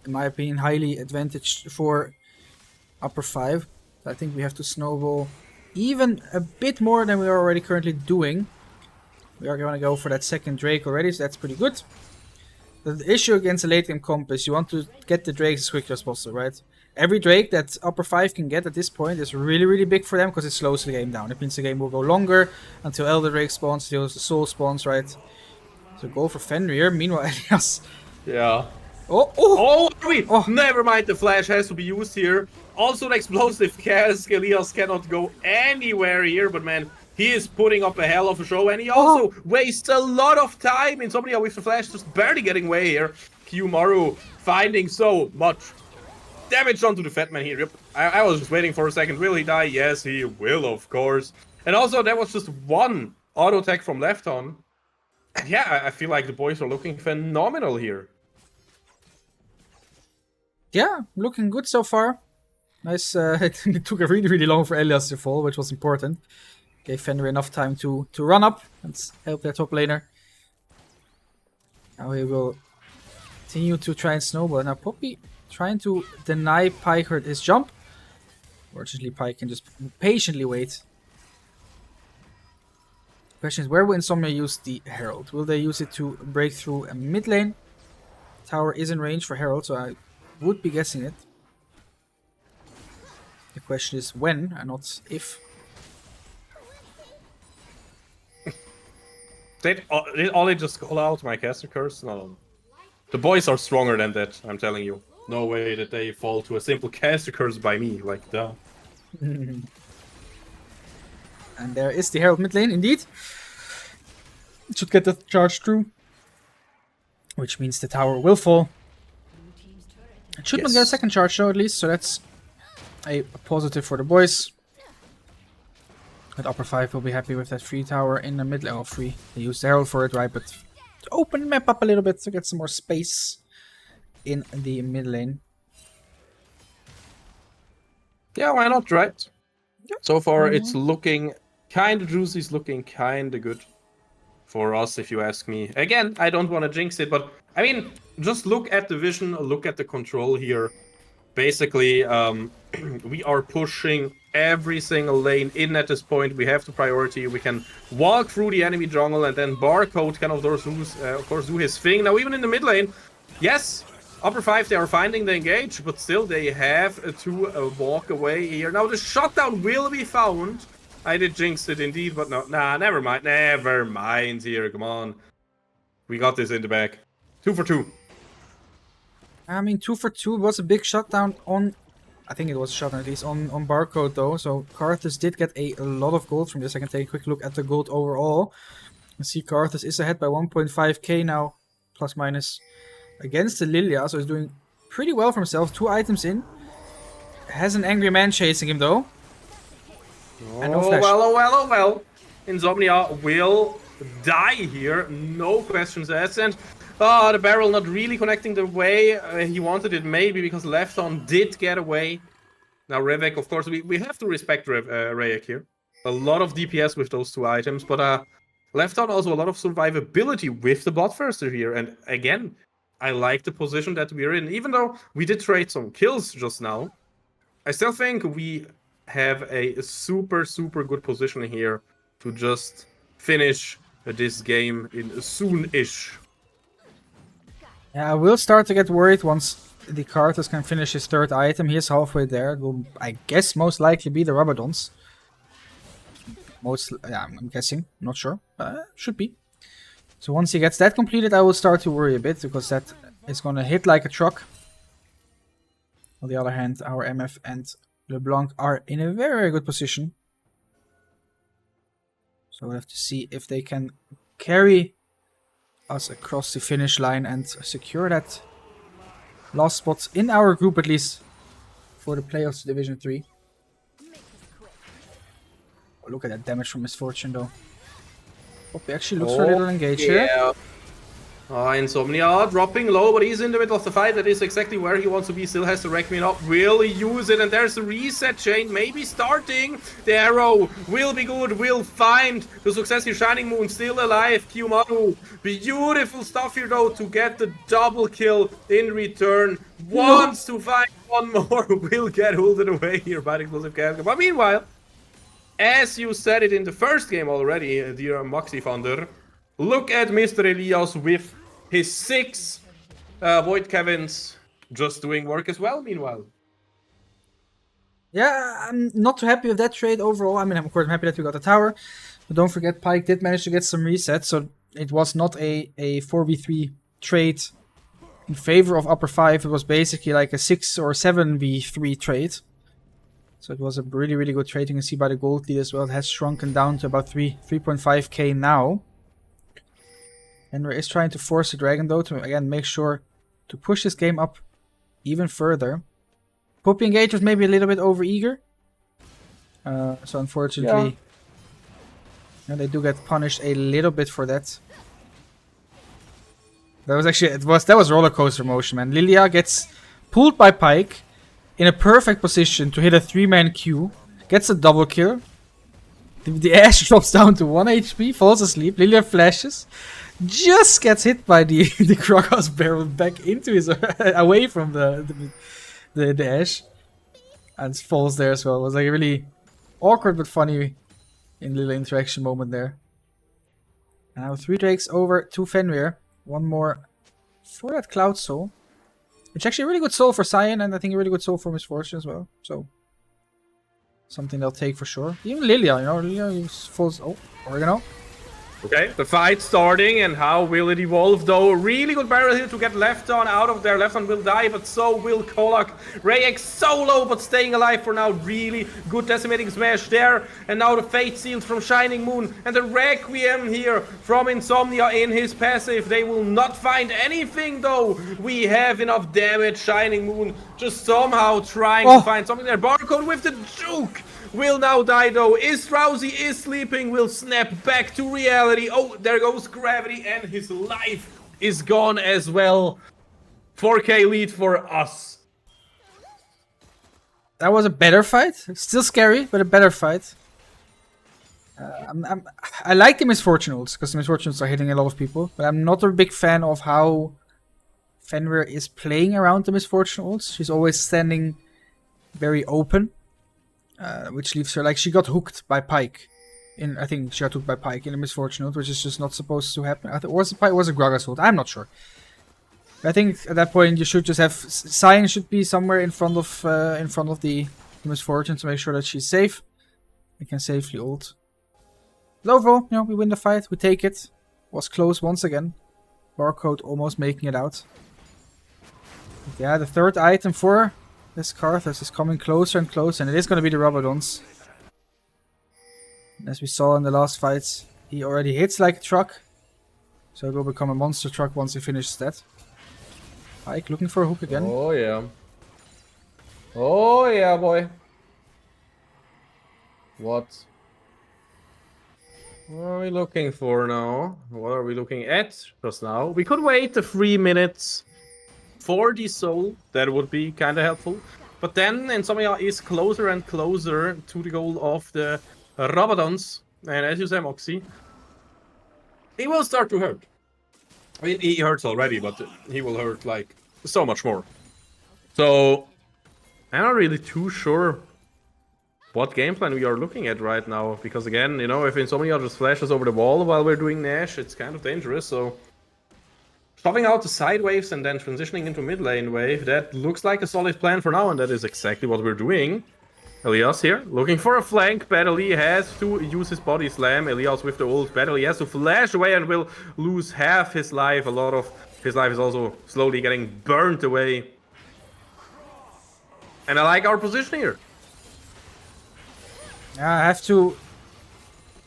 in my opinion, highly advantaged for upper 5. I think we have to snowball even a bit more than we are already currently doing. We are going to go for that second Drake already, so that's pretty good. The issue against a late game comp is you want to get the Drakes as quickly as possible, right? Every Drake that upper 5 can get at this point is really, really big for them because it slows the game down. It means the game will go longer until Elder Drake spawns, until the Soul spawns, right? So go for Fenrir. Meanwhile, Elias. Yeah. Oh! Never mind, the flash has to be used here. Also, the explosive cask. Elias cannot go anywhere here, but man, he is putting up a hell of a show, and he also wastes a lot of time. In somebody with the flash just barely getting away here. Kiyomaru finding so much damage onto the Fatman here. Yep. I was just waiting for a second. Will he die? Yes, he will, of course. And also, that was just one auto attack from left on. And yeah, I feel like the boys are looking phenomenal here. Yeah, looking good so far. Nice. It took a really, really long for Elias to fall, which was important. Gave Fenrir enough time to run up and help their top laner. Now he will continue to try and snowball. Now Poppy trying to deny Pyke his jump. Fortunately, Pyke can just patiently wait. Question is, where will Insomnia use the Herald? Will they use it to break through a mid lane? Tower is in range for Herald, so I would be guessing it. The question is when, and not if. Did Ollie just call out my caster curse? No. The boys are stronger than that, I'm telling you. No way that they fall to a simple caster curse by me, like duh. And there is the Herald mid lane, indeed. It should get the charge through. Which means the tower will fall. It should not get a second charge though, at least, so that's a positive for the boys. At upper 5 will be happy with that free tower in the mid lane. Oh, free. They used the Herald for it, right? But to open the map up a little bit to get some more space in the mid lane. Yeah, why not, right? Yep. So far, it's looking kind of juicy, it's looking kind of good for us, if you ask me. Again, I don't want to jinx it, but I mean, just look at the vision, look at the control here. Basically, we are pushing every single lane in at this point. We have the priority. We can walk through the enemy jungle, and then Barcode can of course do his thing. Now even in the mid lane, yes, upper 5 they are finding the engage, but still they have to walk away here. Now the shutdown will be found. I did jinx it indeed, but no, nah, never mind. Never mind here, come on. We got this in the bag. 2 for 2. I mean, 2 for 2 was a big shutdown on... I think it was a shutdown at least on Barcode though. So Karthus did get a lot of gold from this. I can take a quick look at the gold overall. You see Karthus is ahead by 1.5k now, plus minus, against the Lilia. So he's doing pretty well for himself. 2 items in. Has an angry man chasing him though. And no flash. Well. Insomnia will die here. No questions asked. And the barrel not really connecting the way he wanted it, maybe because Lefton did get away. Now Revek, of course, we have to respect Rayek here. A lot of DPS with those 2 items, but Lefton also a lot of survivability with the Bloodthirster here. And again, I like the position that we're in. Even though we did trade some kills just now, I still think we have a super good position here to just finish this game in soon-ish. Yeah, I will start to get worried once the Karthus can finish his 3rd item. He is halfway there. It will, I guess, most likely be the Rabadons. Yeah, I'm guessing. Not sure. Should be. So once he gets that completed, I will start to worry a bit, because that is going to hit like a truck. On the other hand, our MF and LeBlanc are in a very good position. So we'll have to see if they can carry us across the finish line and secure that last spot in our group, at least for the playoffs Division 3. Oh, look at that damage from Misfortune though. Poppy actually looks for a little engage here. Insomnia dropping low, but he's in the middle of the fight. That is exactly where he wants to be. Still has the Requiem up. Will he use it? And there's the reset chain maybe starting. The arrow will be good. Will find the success here. Shining Moon still alive. Kiyomaru. Beautiful stuff here though to get the double kill in return. Wants to find one more. Will get holded away here by the Explosive Casket. But meanwhile, as you said it in the first game already, dear Maxi Thunder, look at Mr. Elias with his 6 Void Kevins just doing work as well, meanwhile. Yeah, I'm not too happy with that trade overall. I mean, of course, I'm happy that we got the tower. But don't forget, Pyke did manage to get some resets. So it was not a 4v3 trade in favor of upper 5. It was basically like a 6 or 7v3 trade. So it was a really good trade. You can see by the gold lead as well. It has shrunken down to about 3.5k now. Fenrir is trying to force the dragon though to again make sure to push this game up even further. Poppy Engage was maybe a little bit overeager. So unfortunately, they do get punished a little bit for that. That was actually that was roller coaster motion, man. Lilia gets pulled by Pyke in a perfect position to hit a 3-man Q, gets a double kill. The Ashe drops down to 1 HP, falls asleep. Lilia flashes, just gets hit by the Krogos barrel back into his away from the Ashe, and falls there as well. It was like a really awkward but funny in little interaction moment there. Now 3 Drakes over to Fenrir. One more for that Cloud Soul, which actually a really good soul for Cyan, and I think a really good soul for Misfortune as well. So something they'll take for sure. Even Lilia, Lilia falls. Oh, Oregano. Okay, the fight starting, and how will it evolve though? Really good barrel here to get Lefton out of there. Lefton will die, but so will Kolak. Rayek solo, but staying alive for now. Really good decimating smash there. And now the Fate Seals from Shining Moon, and the Requiem here from Insomnia in his passive. They will not find anything though. We have enough damage. Shining Moon just somehow trying to find something there. Barcode with the juke. Will now die though. Is drowsy, is sleeping, will snap back to reality. Oh, there goes gravity, and his life is gone as well. 4k lead for us. That was a better fight. Still scary, but a better fight. I like the Misfortune ults, because the Misfortunes are hitting a lot of people. But I'm not a big fan of how Fenrir is playing around the Misfortune ults. She's always standing very open. which leaves her like she got hooked by Pike. I think she got hooked by Pike in a misfortune ult, which is just not supposed to happen. Was it Pike? Was it Gragas ult? I'm not sure. I think at that point you should just have Sion should be somewhere in front of the misfortune to make sure that she's safe. We can safely ult. But overall, we win the fight. We take it. Was close once again. Barcode almost making it out. But yeah, the third item for this Karthus is coming closer and closer, and it is going to be the Rabadons. As we saw in the last fights, he already hits like a truck. So it will become a monster truck once he finishes that. Pike looking for a hook again. Oh yeah. Oh yeah, boy. What are we looking for now? What are we looking at just now? We could wait the 3 minutes for the soul. That would be kind of helpful. But then Insomnia is closer and closer to the goal of the Rabadons. And as you say, Moxie, he will start to hurt. I mean, he hurts already, but he will hurt, like, so much more. So, I'm not really too sure what game plan we are looking at right now. Because, again, if Insomnia just flashes over the wall while we're doing Nash, it's kind of dangerous. So, shoving out the side waves and then transitioning into mid lane wave, that looks like a solid plan for now, and that is exactly what we're doing. Elias here, looking for a flank. Battley has to use his body slam. Elias with the ult. Battley has to flash away and will lose half his life. A lot of his life is also slowly getting burnt away. And I like our position here. Yeah, I have to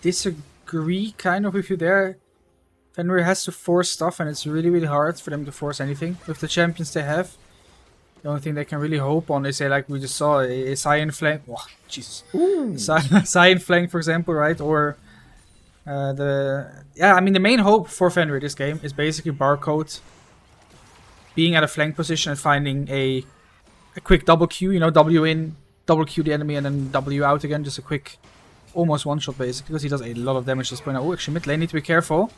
disagree kind of with you there. Fenrir has to force stuff, and it's really, really hard for them to force anything with the champions they have. The only thing they can really hope on is, like we just saw, a Sion flank. Oh, Jesus. Sion flank, for example, right? Or the main hope for Fenrir this game is basically Barcode being at a flank position and finding a quick double Q, W in, double Q the enemy, and then W out again. Just a quick, almost one shot basically, because he does a lot of damage at this point. Oh, actually, mid lane need to be careful.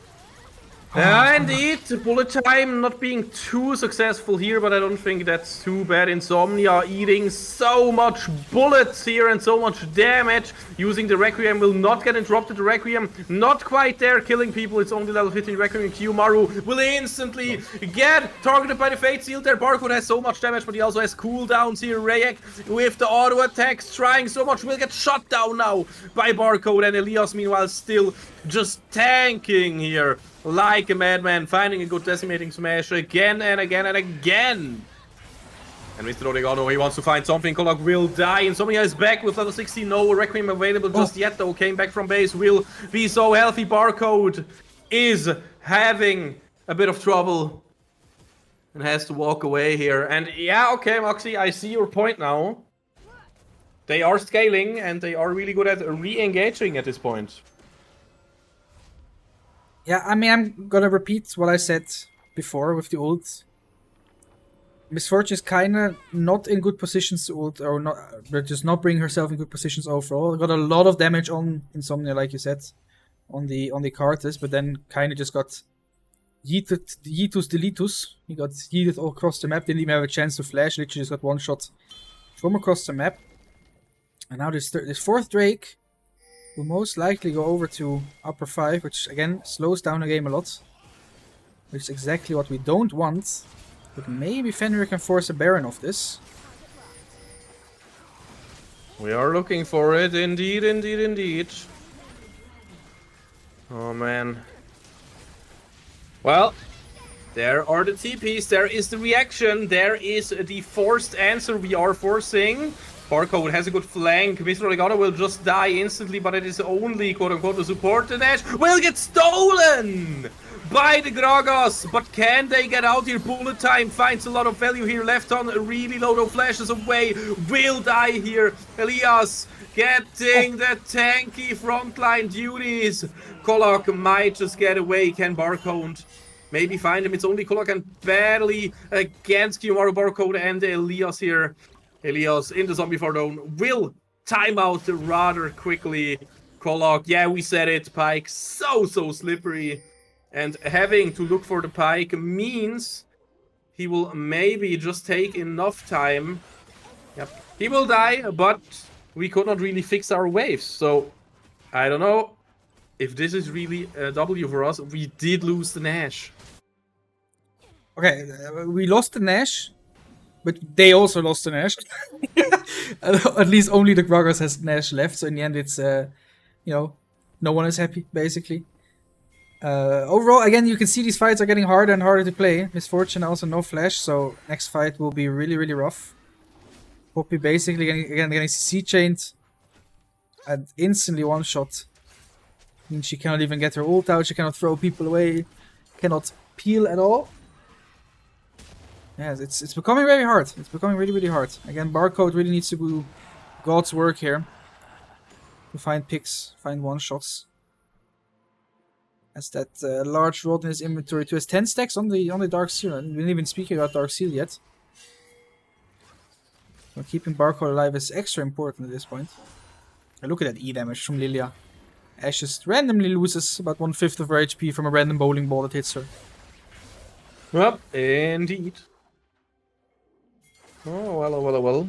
Yeah, indeed. Bullet time not being too successful here, but I don't think that's too bad. Insomnia eating so much bullets here and so much damage. Using the Requiem will not get interrupted. The Requiem not quite there, killing people. It's only level 15 Requiem. Q-Maru will instantly get targeted by the Fate Seal there. Barcode has so much damage, but he also has cooldowns here. Rayek with the auto attacks, trying so much, will get shot down now by Barcode. And Elias, meanwhile, still just tanking here like a madman, finding a good decimating smash again and again and again. And Mr. Oregano, he wants to find something. Kolok will die. Insomnia is back with level 16. No Requiem available just yet, though. Came back from base. Will be so healthy. Barcode is having a bit of trouble and has to walk away here. And yeah, okay, Moxie, I see your point now. They are scaling and they are really good at re-engaging at this point. Yeah, I mean, I'm gonna repeat what I said before with the ult. Misfortune is kinda not in good positions to ult, or not, but just not bring herself in good positions overall. Got a lot of damage on Insomnia, like you said, on the Karthus, but then kinda just got yeetus deletus. He got yeeted all across the map, didn't even have a chance to flash, literally just got one shot from across the map. And now this fourth Drake will most likely go over to upper 5, which again slows down the game a lot. Which is exactly what we don't want. But maybe Fenrir can force a Baron off this. We are looking for it, indeed, indeed, indeed. Oh man. Well, there are the TPs, there is the reaction, there is the forced answer we are forcing. Barcode has a good flank. Mr. Oregano will just die instantly, but it is only quote-unquote the support. The Nash will get stolen by the Gragas, but can they get out here? Bullet time finds a lot of value here. Left on, really low, no flashes away. Will die here. Elias getting the tanky frontline duties. Kolok might just get away. Can Barcode maybe find him? It's only Kolok and Battley against Q-Maru, Barcode, and Elias here. Elias in the Zombie Fardone will time out rather quickly. Kolok, yeah, we said it. Pike, so slippery. And having to look for the Pike means he will maybe just take enough time. Yep, he will die, but we could not really fix our waves. So I don't know if this is really a W for us. We did lose the Nash. Okay, we lost the Nash, but they also lost the Nash. At least only the Gragas has Nash left, so in the end it's, no one is happy, basically. Overall, again, you can see these fights are getting harder and harder to play. Misfortune also no flash, so next fight will be really, really rough. Poppy basically getting C-chained and instantly one-shot. I mean, she cannot even get her ult out, she cannot throw people away, cannot peel at all. Yeah, it's becoming very hard. It's becoming really, really hard. Again, Barcode really needs to do God's work here to find picks, find one-shots. Has that large rod in his inventory too. Has 10 stacks on the Dark Seal. We didn't even speak about Dark Seal yet. So keeping Barcode alive is extra important at this point. And look at that E damage from Lilia. Ashe just randomly loses about 1/5 of her HP from a random bowling ball that hits her. Well, indeed. Oh, well, oh, well, oh, well.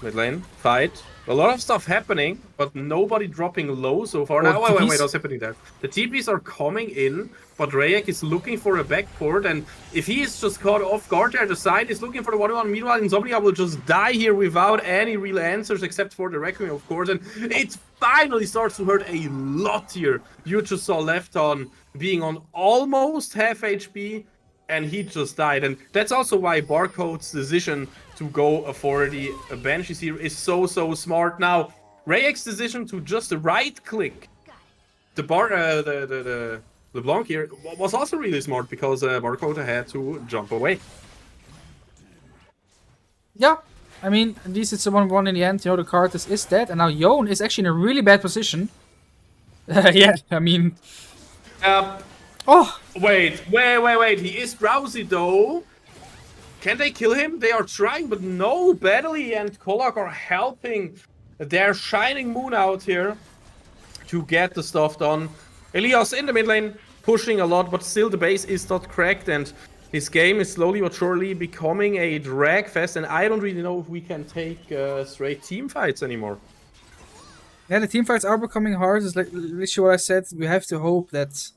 Mid lane, fight. A lot of stuff happening, but nobody dropping low so far. Now, wait, what's happening there? The TPs are coming in, but Rayek is looking for a backport, and if he is just caught off guard there, the side is looking for the 1v1. Meanwhile, Insomnia will just die here without any real answers, except for the Requiem, of course, and it finally starts to hurt a lot here. You just saw Left on being on almost half HP, and he just died, and that's also why Barcode's decision to go for the Banshees here is so smart. Now, Rayek's decision to just right-click the LeBlanc here was also really smart, because Barcode had to jump away. Yeah, I mean, at least it's a 1v1 in the end. You know, the card is dead, and now Yone is actually in a really bad position. Yeah, I mean... Oh! Wait. He is drowsy, though. Can they kill him? They are trying, but no. Badly and Kolak are helping their Shining Moon out here to get the stuff done. Elias in the mid lane, pushing a lot, but still the base is not cracked, and his game is slowly but surely becoming a drag fest, and I don't really know if we can take straight team fights anymore. Yeah, the team fights are becoming hard. It's like literally what I said. We have to hope that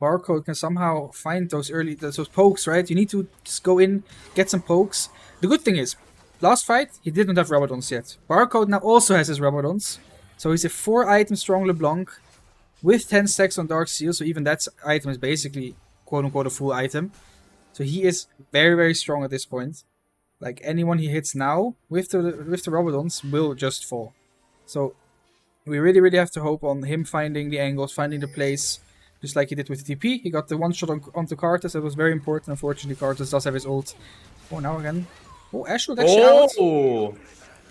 Barcode can somehow find those pokes, right? You need to just go in, get some pokes. The good thing is, last fight, he didn't have Rabadons yet. Barcode now also has his Rabadons. So he's a 4-item strong LeBlanc with 10 stacks on Dark Seal. So even that item is basically, quote-unquote, a full item. So he is very, very strong at this point. Like, anyone he hits now with the Rabadons will just fall. So we really, really have to hope on him finding the angles, finding the place. Just like he did with TP, he got the one shot onto Karthus. That was very important. Unfortunately, Karthus does have his ult. Oh, now again. Oh, Ashe will actually out. Oh,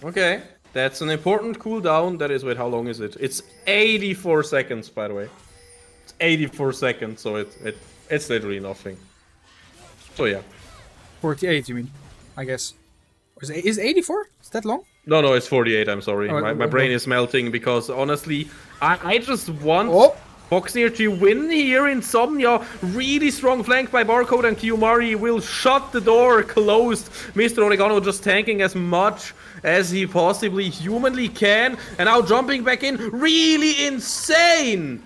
okay. That's an important cooldown. That is, wait, how long is it? It's 84 seconds, by the way. It's 84 seconds, so it's literally nothing. So yeah. 48, you mean? I guess. Is 84? Is that long? No, it's 48. I'm sorry. Oh, my brain is melting, because honestly, I just want Foxnyr to win here. Insomnia, really strong flank by Barcode, and Kiyomari will shut the door closed. Mr. Oregano just tanking as much as he possibly humanly can, and now jumping back in. Really insane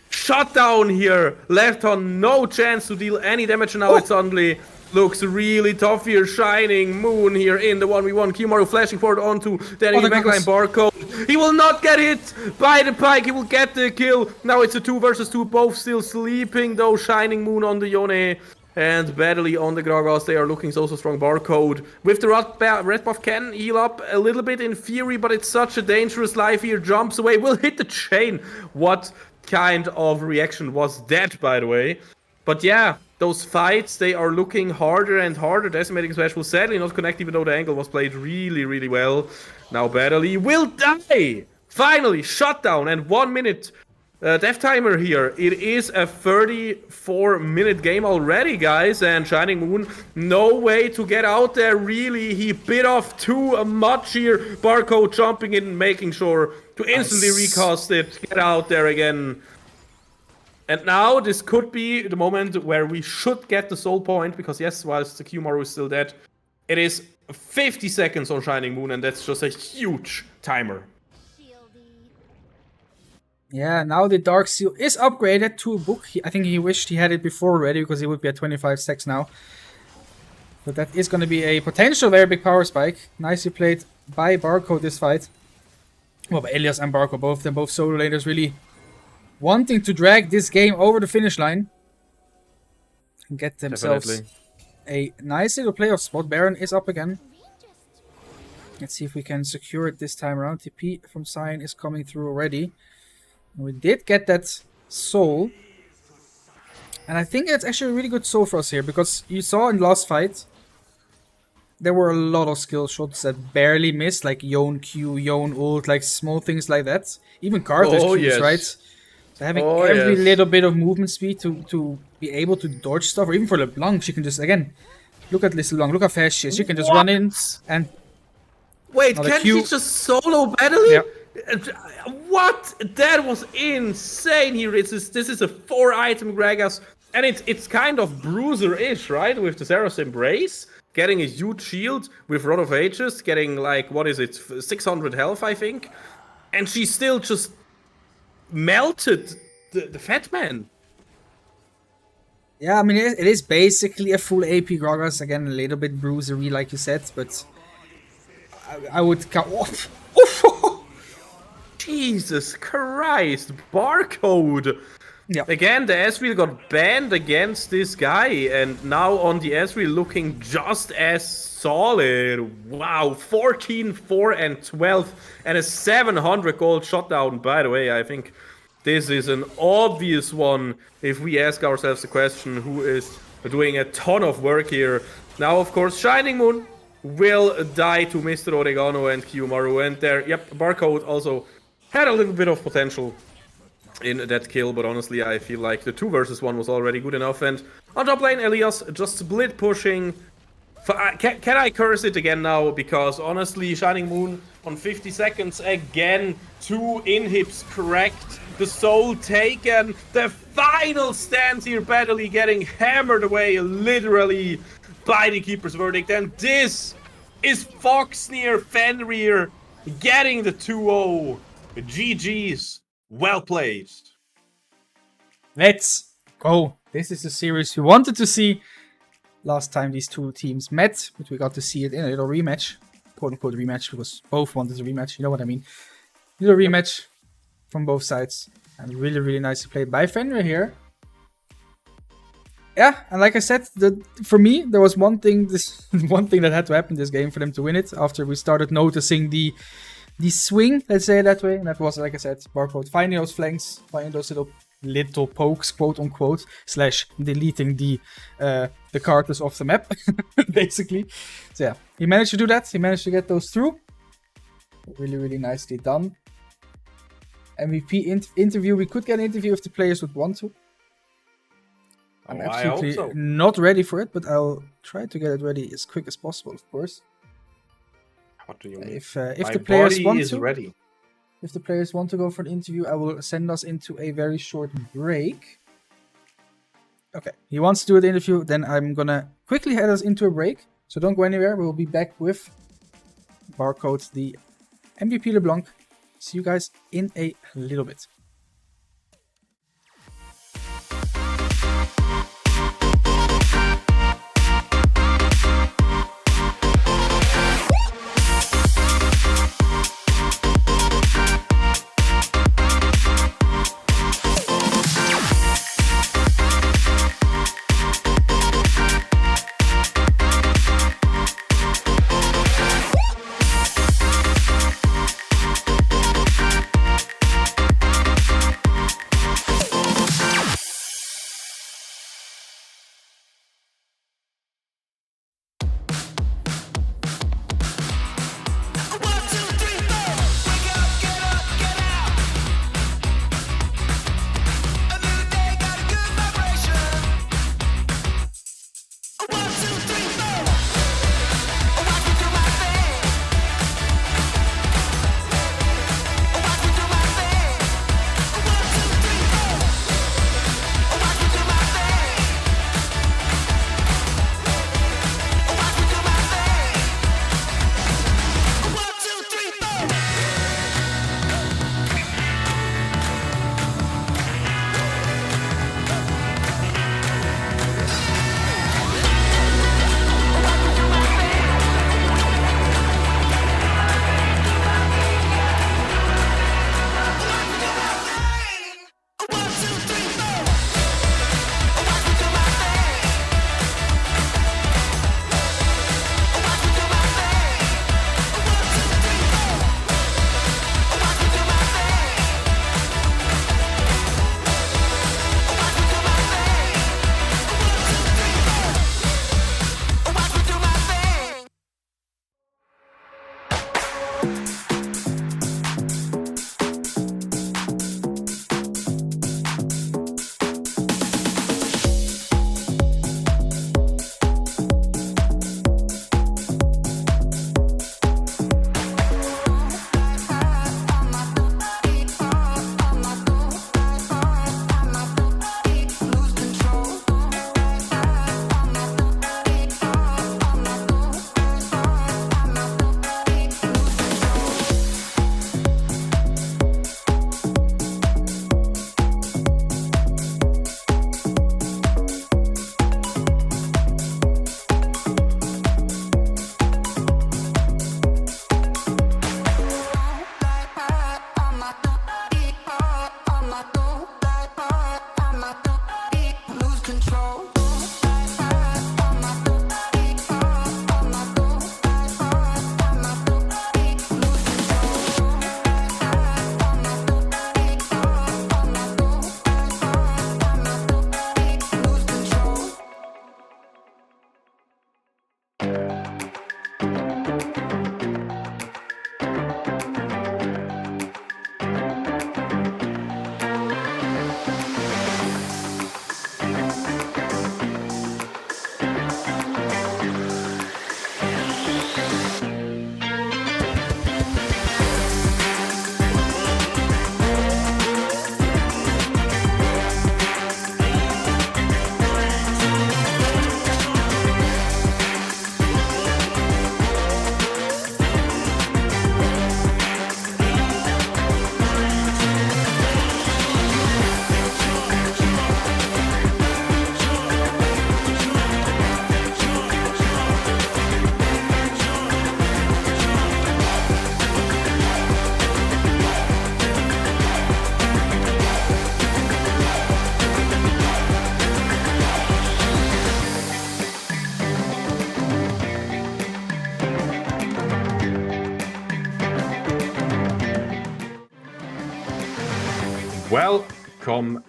shutdown here. Left on no chance to deal any damage, and now it suddenly looks really tough here. Shining Moon here in the 1v1. Kiyomari flashing forward onto the enemy backline. Barcode. He will not get hit by the pike. He will get the kill. Now it's a 2 versus 2. Both still sleeping, though. Shining Moon on the Yone and Badly on the Gragas. They are looking so strong. Barcode with the red buff can heal up a little bit in theory, but it's such a dangerous life here. Jumps away. Will hit the chain. What kind of reaction was that, by the way? But yeah, those fights, they are looking harder and harder. Decimating Smash will sadly not connect, even though the angle was played really, really well. Now Badly will die! Finally, shutdown, and 1 minute death timer here. It is a 34-minute game already, guys, and Shining Moon, no way to get out there, really. He bit off too much here. Barcode jumping in, making sure to instantly recast it, get out there again. And now this could be the moment where we should get the soul point, because yes, whilst the Kiyomari is still dead, it is 50 seconds on Shining Moon, and that's just a huge timer. Yeah, now the Dark Seal is upgraded to a book. I think he wished he had it before already, because he would be at 25 stacks now. But that is going to be a potential very big power spike. Nicely played by Barcode this fight. Well, by Elias and Barcode, both of them, both solo laners, really wanting to drag this game over the finish line. And get themselves a nice little playoff spot. Baron is up again. Let's see if we can secure it this time around. TP from Sion is coming through already. And we did get that soul. And I think it's actually a really good soul for us here, because you saw in the last fight, there were a lot of skill shots that barely missed, like Yone Q, Yone ult, like small things like that. Even Carter's Qs, right? So having every little bit of movement speed to be able to dodge stuff, or even for LeBlanc, she can just, again, look at this LeBlanc, look how fast she is. She can just run in and... Wait, can she just solo battle it? Yeah. What? That was insane here. This is a 4-item Gragas, and it's kind of Bruiser-ish, right? With the Zera's Embrace, getting a huge shield with Rod of Ages, getting like, what is it, 600 health, I think. And she still just melted the Fat Man. Yeah, I mean, it is basically a full AP Gragas, again, a little bit bruisery, like you said, but I would count... Jesus Christ, Barcode! Yeah. Again, the Ezreal got banned against this guy, and now on the Ezreal looking just as solid. Wow, 14, 4, and 12, and a 700 gold shutdown, by the way. I think this is an obvious one if we ask ourselves the question, who is doing a ton of work here. Now, of course, Shining Moon will die to Mr. Oregano and Kiyomaru, and there, yep, Barcode also had a little bit of potential in that kill, but honestly, I feel like the 2 versus 1 was already good enough. And on top lane, Elias just split pushing. Can I curse it again now? Because honestly, Shining Moon on 50 seconds again, 2 inhibs correct, the soul taken, the final stance here, badly getting hammered away literally by the Keeper's Verdict. And this is Foxnyr Fenrir getting the 2-0. GG's. Well played. Let's go. This is the series we wanted to see. Last time these two teams met, but we got to see it in a little rematch. Quote-unquote rematch, because both wanted a rematch. You know what I mean? Little rematch from both sides. And really, really nicely played by Fenrir here. Yeah, and like I said, for me, there was one thing that had to happen this game for them to win it. After we started noticing the swing, let's say it that way, and that was, like I said, Barcode finding those flanks, finding those little pokes, quote unquote, / deleting the carters off the map, basically. So yeah, he managed to do that. He managed to get those through. Really, really nicely done. MVP interview. We could get an interview if the players would want to. I'm absolutely not ready for it, but I'll try to get it ready as quick as possible, of course. What do you mean? If the players want to, ready. If the players want to go for an interview, I will send us into a very short break. Okay, he wants to do the interview, then I'm gonna quickly head us into a break. So don't go anywhere. We'll be back with Barcode, the MVP LeBlanc. See you guys in a little bit. Welcome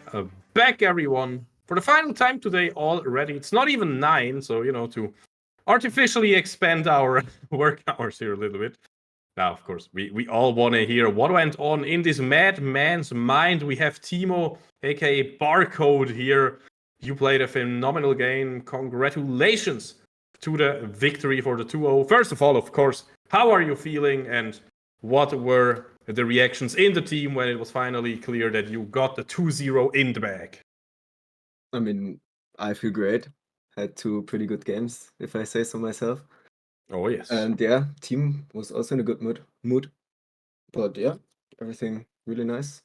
back, everyone. For the final time today already. It's not even 9, so, to artificially expand our work hours here a little bit. Now, of course, we all want to hear what went on in this madman's mind. We have Timo, aka Barcode, here. You played a phenomenal game. Congratulations to the victory for the 2-0. First of all, of course, how are you feeling and what were the reactions in the team when it was finally clear that you got the 2-0 in the bag? I mean, I feel great. Had 2 pretty good games, if I say so myself. Oh, yes. And yeah, team was also in a good mood. But yeah, everything really nice.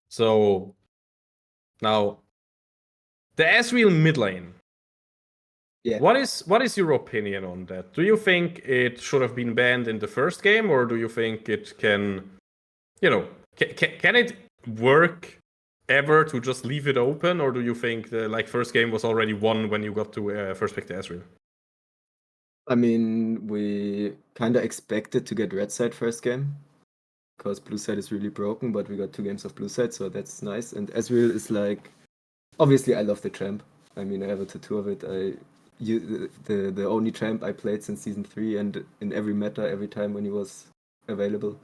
So, now, the Ezreal mid lane. Yeah. What is your opinion on that? Do you think it should have been banned in the first game, or do you think it can, can it work ever to just leave it open, or do you think the first game was already won when you got to first pick the Ezreal? I mean, we kind of expected to get red side first game because blue side is really broken, but we got 2 games of blue side, so that's nice. And Ezreal is obviously I love the champ. I mean, I have a tattoo of it. The only champ I played since season 3 and in every meta every time when he was available.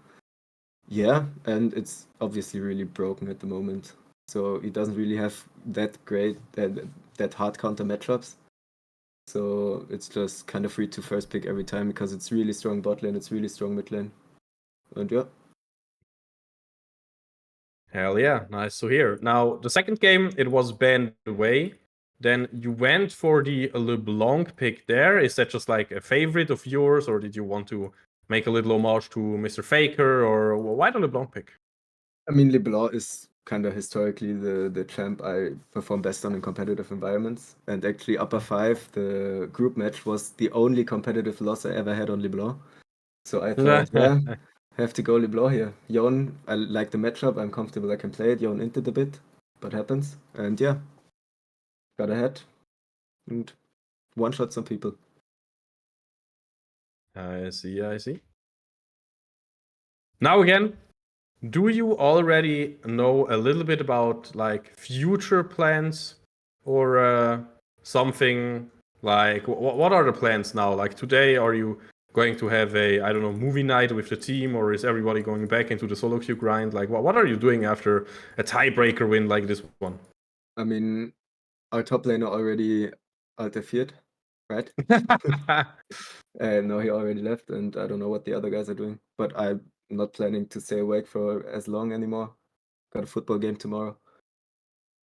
Yeah, and it's obviously really broken at the moment. So he doesn't really have that great that hard counter matchups. So it's just kind of free to first pick every time because it's really strong bot lane, it's really strong mid lane. And yeah. Hell yeah, nice to hear. Now, the second game, it was banned away. Then you went for the LeBlanc pick there. Is that just like a favorite of yours, or did you want to make a little homage to Mr. Faker, or why the LeBlanc pick? I mean, LeBlanc is kind of historically the champ I perform best on in competitive environments. And actually, Upper 5, the group match, was the only competitive loss I ever had on LeBlanc. So I thought, yeah, have to go LeBlanc here. Yon, I like the matchup. I'm comfortable I can play it. Yon inted a bit, but happens. And yeah, got ahead and one-shot some people. I see. Now again, do you already know a little bit about future plans or something like what are the plans now? Like today, are you going to have a movie night with the team, or is everybody going back into the solo queue grind? Like what are you doing after a tiebreaker win like this one? I mean, our top laner already interfered, right? No, he already left, and I don't know what the other guys are doing. But I'm not planning to stay awake for as long anymore. Got a football game tomorrow.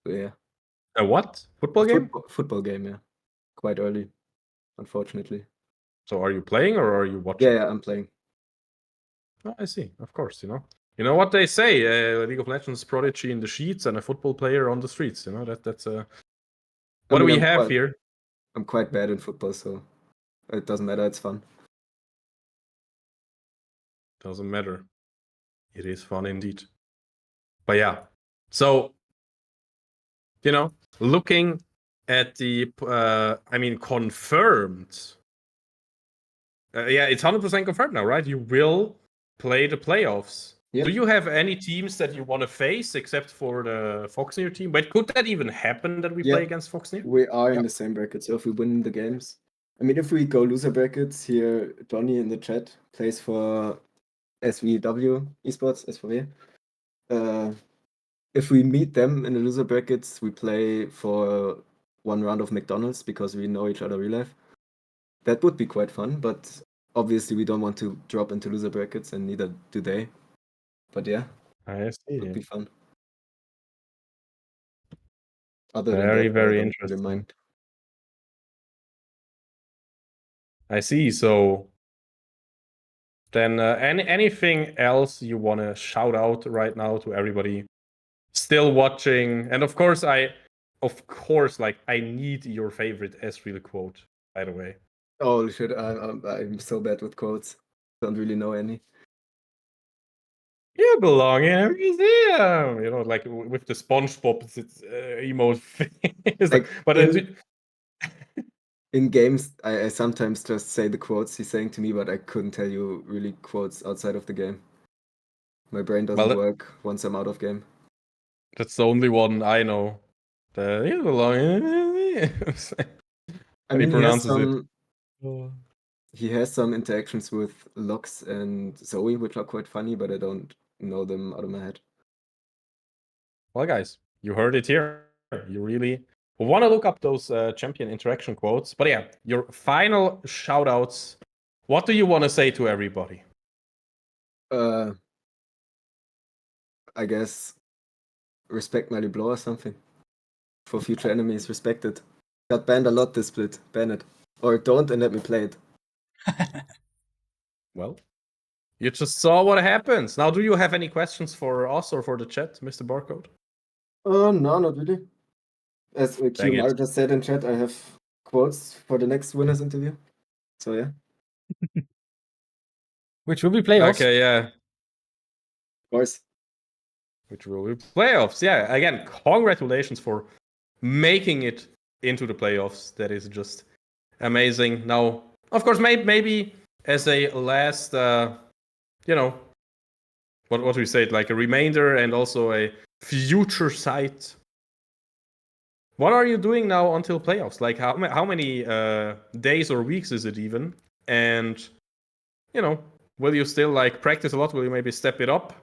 So yeah. A what? Football game? Football game, yeah. Quite early, unfortunately. So are you playing or are you watching? Yeah, I'm playing. Oh, I see. Of course, you know what they say: League of Legends prodigy in the sheets and a football player on the streets. That's what do we have here? I'm quite bad in football, so it doesn't matter. It's fun. Doesn't matter. It is fun indeed. But yeah, so looking at the, confirmed. Yeah, it's 100% confirmed now, right? You will play the playoffs. Yep. Do you have any teams that you want to face except for the Foxnyr team? But could that even happen that we play against Foxnyr? We are in the same bracket, so if we win the games. I mean, if we go loser brackets, here, Johnny in the chat plays for SVW Esports, SVW. If we meet them in the loser brackets, we play for one round of McDonald's because we know each other real life. That would be quite fun, but obviously we don't want to drop into loser brackets, and neither do they. But yeah, I see. it would be fun. Other Very, than that, very I don't interesting. really mind. I see. So then, anything else you want to shout out right now to everybody still watching? And of course, I need your favorite Ezreal quote, by the way. Oh shit, I'm so bad with quotes. Don't really know any. You belong in a museum. Like with the SpongeBob emote thing. But in games, I sometimes just say the quotes he's saying to me, but I couldn't tell you really quotes outside of the game. My brain doesn't work once I'm out of game. That's the only one I know. I mean, it. He has some interactions with Lux and Zoe, which are quite funny, but I don't know them out of my head. Well, guys, you heard it here. You really want to look up those champion interaction quotes. But yeah, your final shout-outs. What do you want to say to everybody? I guess respect my Blow or something. For future enemies, respect it. Got banned a lot this split. Ban it. Or don't and let me play it. Well, you just saw what happens. Now, do you have any questions for us or for the chat, Mr. Barcode? No, not really. As QMR just said in chat, I have quotes for the next winners interview. So yeah. Which will be playoffs. Okay, yeah. Of course. Which will be playoffs. Yeah, again, congratulations for making it into the playoffs. That is just amazing. Now, of course, maybe as a last, what do we say? Like a remainder and also a future sight. What are you doing now until playoffs? Like how many days or weeks is it even? And will you still like practice a lot? Will you maybe step it up?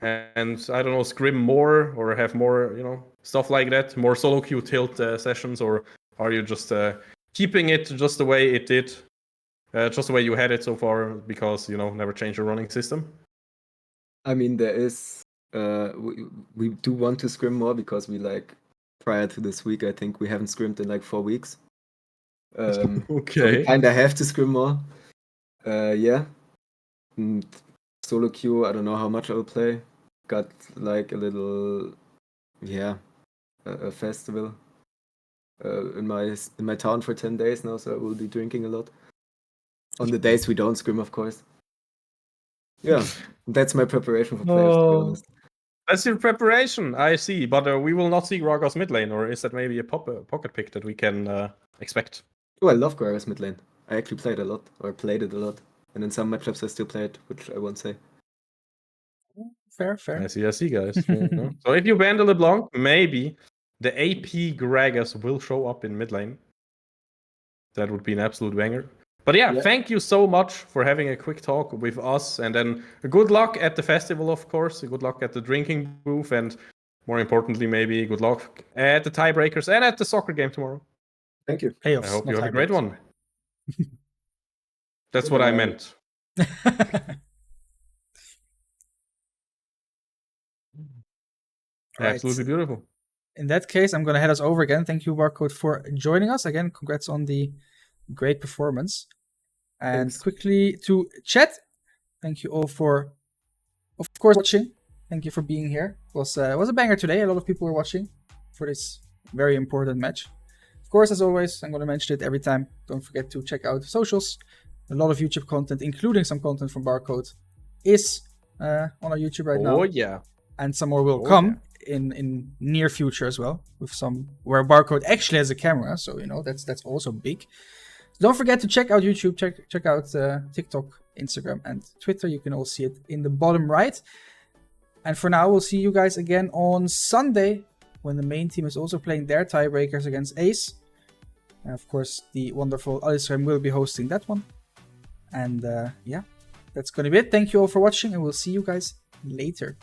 And I don't know, scrim more or have more, stuff like that, more solo queue tilt sessions, or are you just keeping it just the way it did, just the way you had it so far, because never change your running system? I mean, there is we do want to scrim more because we prior to this week, I think we haven't scrimmed in 4 weeks. Okay. So we kind of have to scrim more. Yeah. And solo queue, I don't know how much I'll play. Got a little, a festival in my town for 10 days now, so I will be drinking a lot. On the days we don't scrim, of course. Yeah, that's my preparation for playoffs, to be honest. That's your preparation, I see. But we will not see Gragas mid lane, or is that maybe a pocket pick that we can expect? Oh, I love Gragas mid lane. I actually played a lot, or played it a lot. And in some matchups I still play it, which I won't say. Fair. I see, guys. So if you ban the LeBlanc, maybe the AP Gragas will show up in mid lane. That would be an absolute banger. But yeah, thank you so much for having a quick talk with us. And then good luck at the festival, of course. Good luck at the drinking booth. And more importantly, maybe good luck at the tiebreakers and at the soccer game tomorrow. Thank you. Playoffs, I hope you have a great one. That's what I meant. Right. Absolutely beautiful. In that case, I'm going to head us over again. Thank you, Barcode, for joining us. Again, congrats on the great performance. And Thanks. quickly to chat. Thank you all for, of course, watching. Thank you for being here. It was a banger today. A lot of people were watching for this very important match. Of course, as always, I'm going to mention it every time. Don't forget to check out the socials. A lot of YouTube content, including some content from Barcode, is on our YouTube right now. Oh, yeah. And some more will come in near future as well, with some where Barcode actually has a camera. So, that's also big. Don't forget to check out YouTube, check out TikTok, Instagram, and Twitter. You can all see it in the bottom right. And for now, we'll see you guys again on Sunday, when the main team is also playing their tiebreakers against Ace. And of course, the wonderful Alisram will be hosting that one. And that's going to be it. Thank you all for watching, and we'll see you guys later.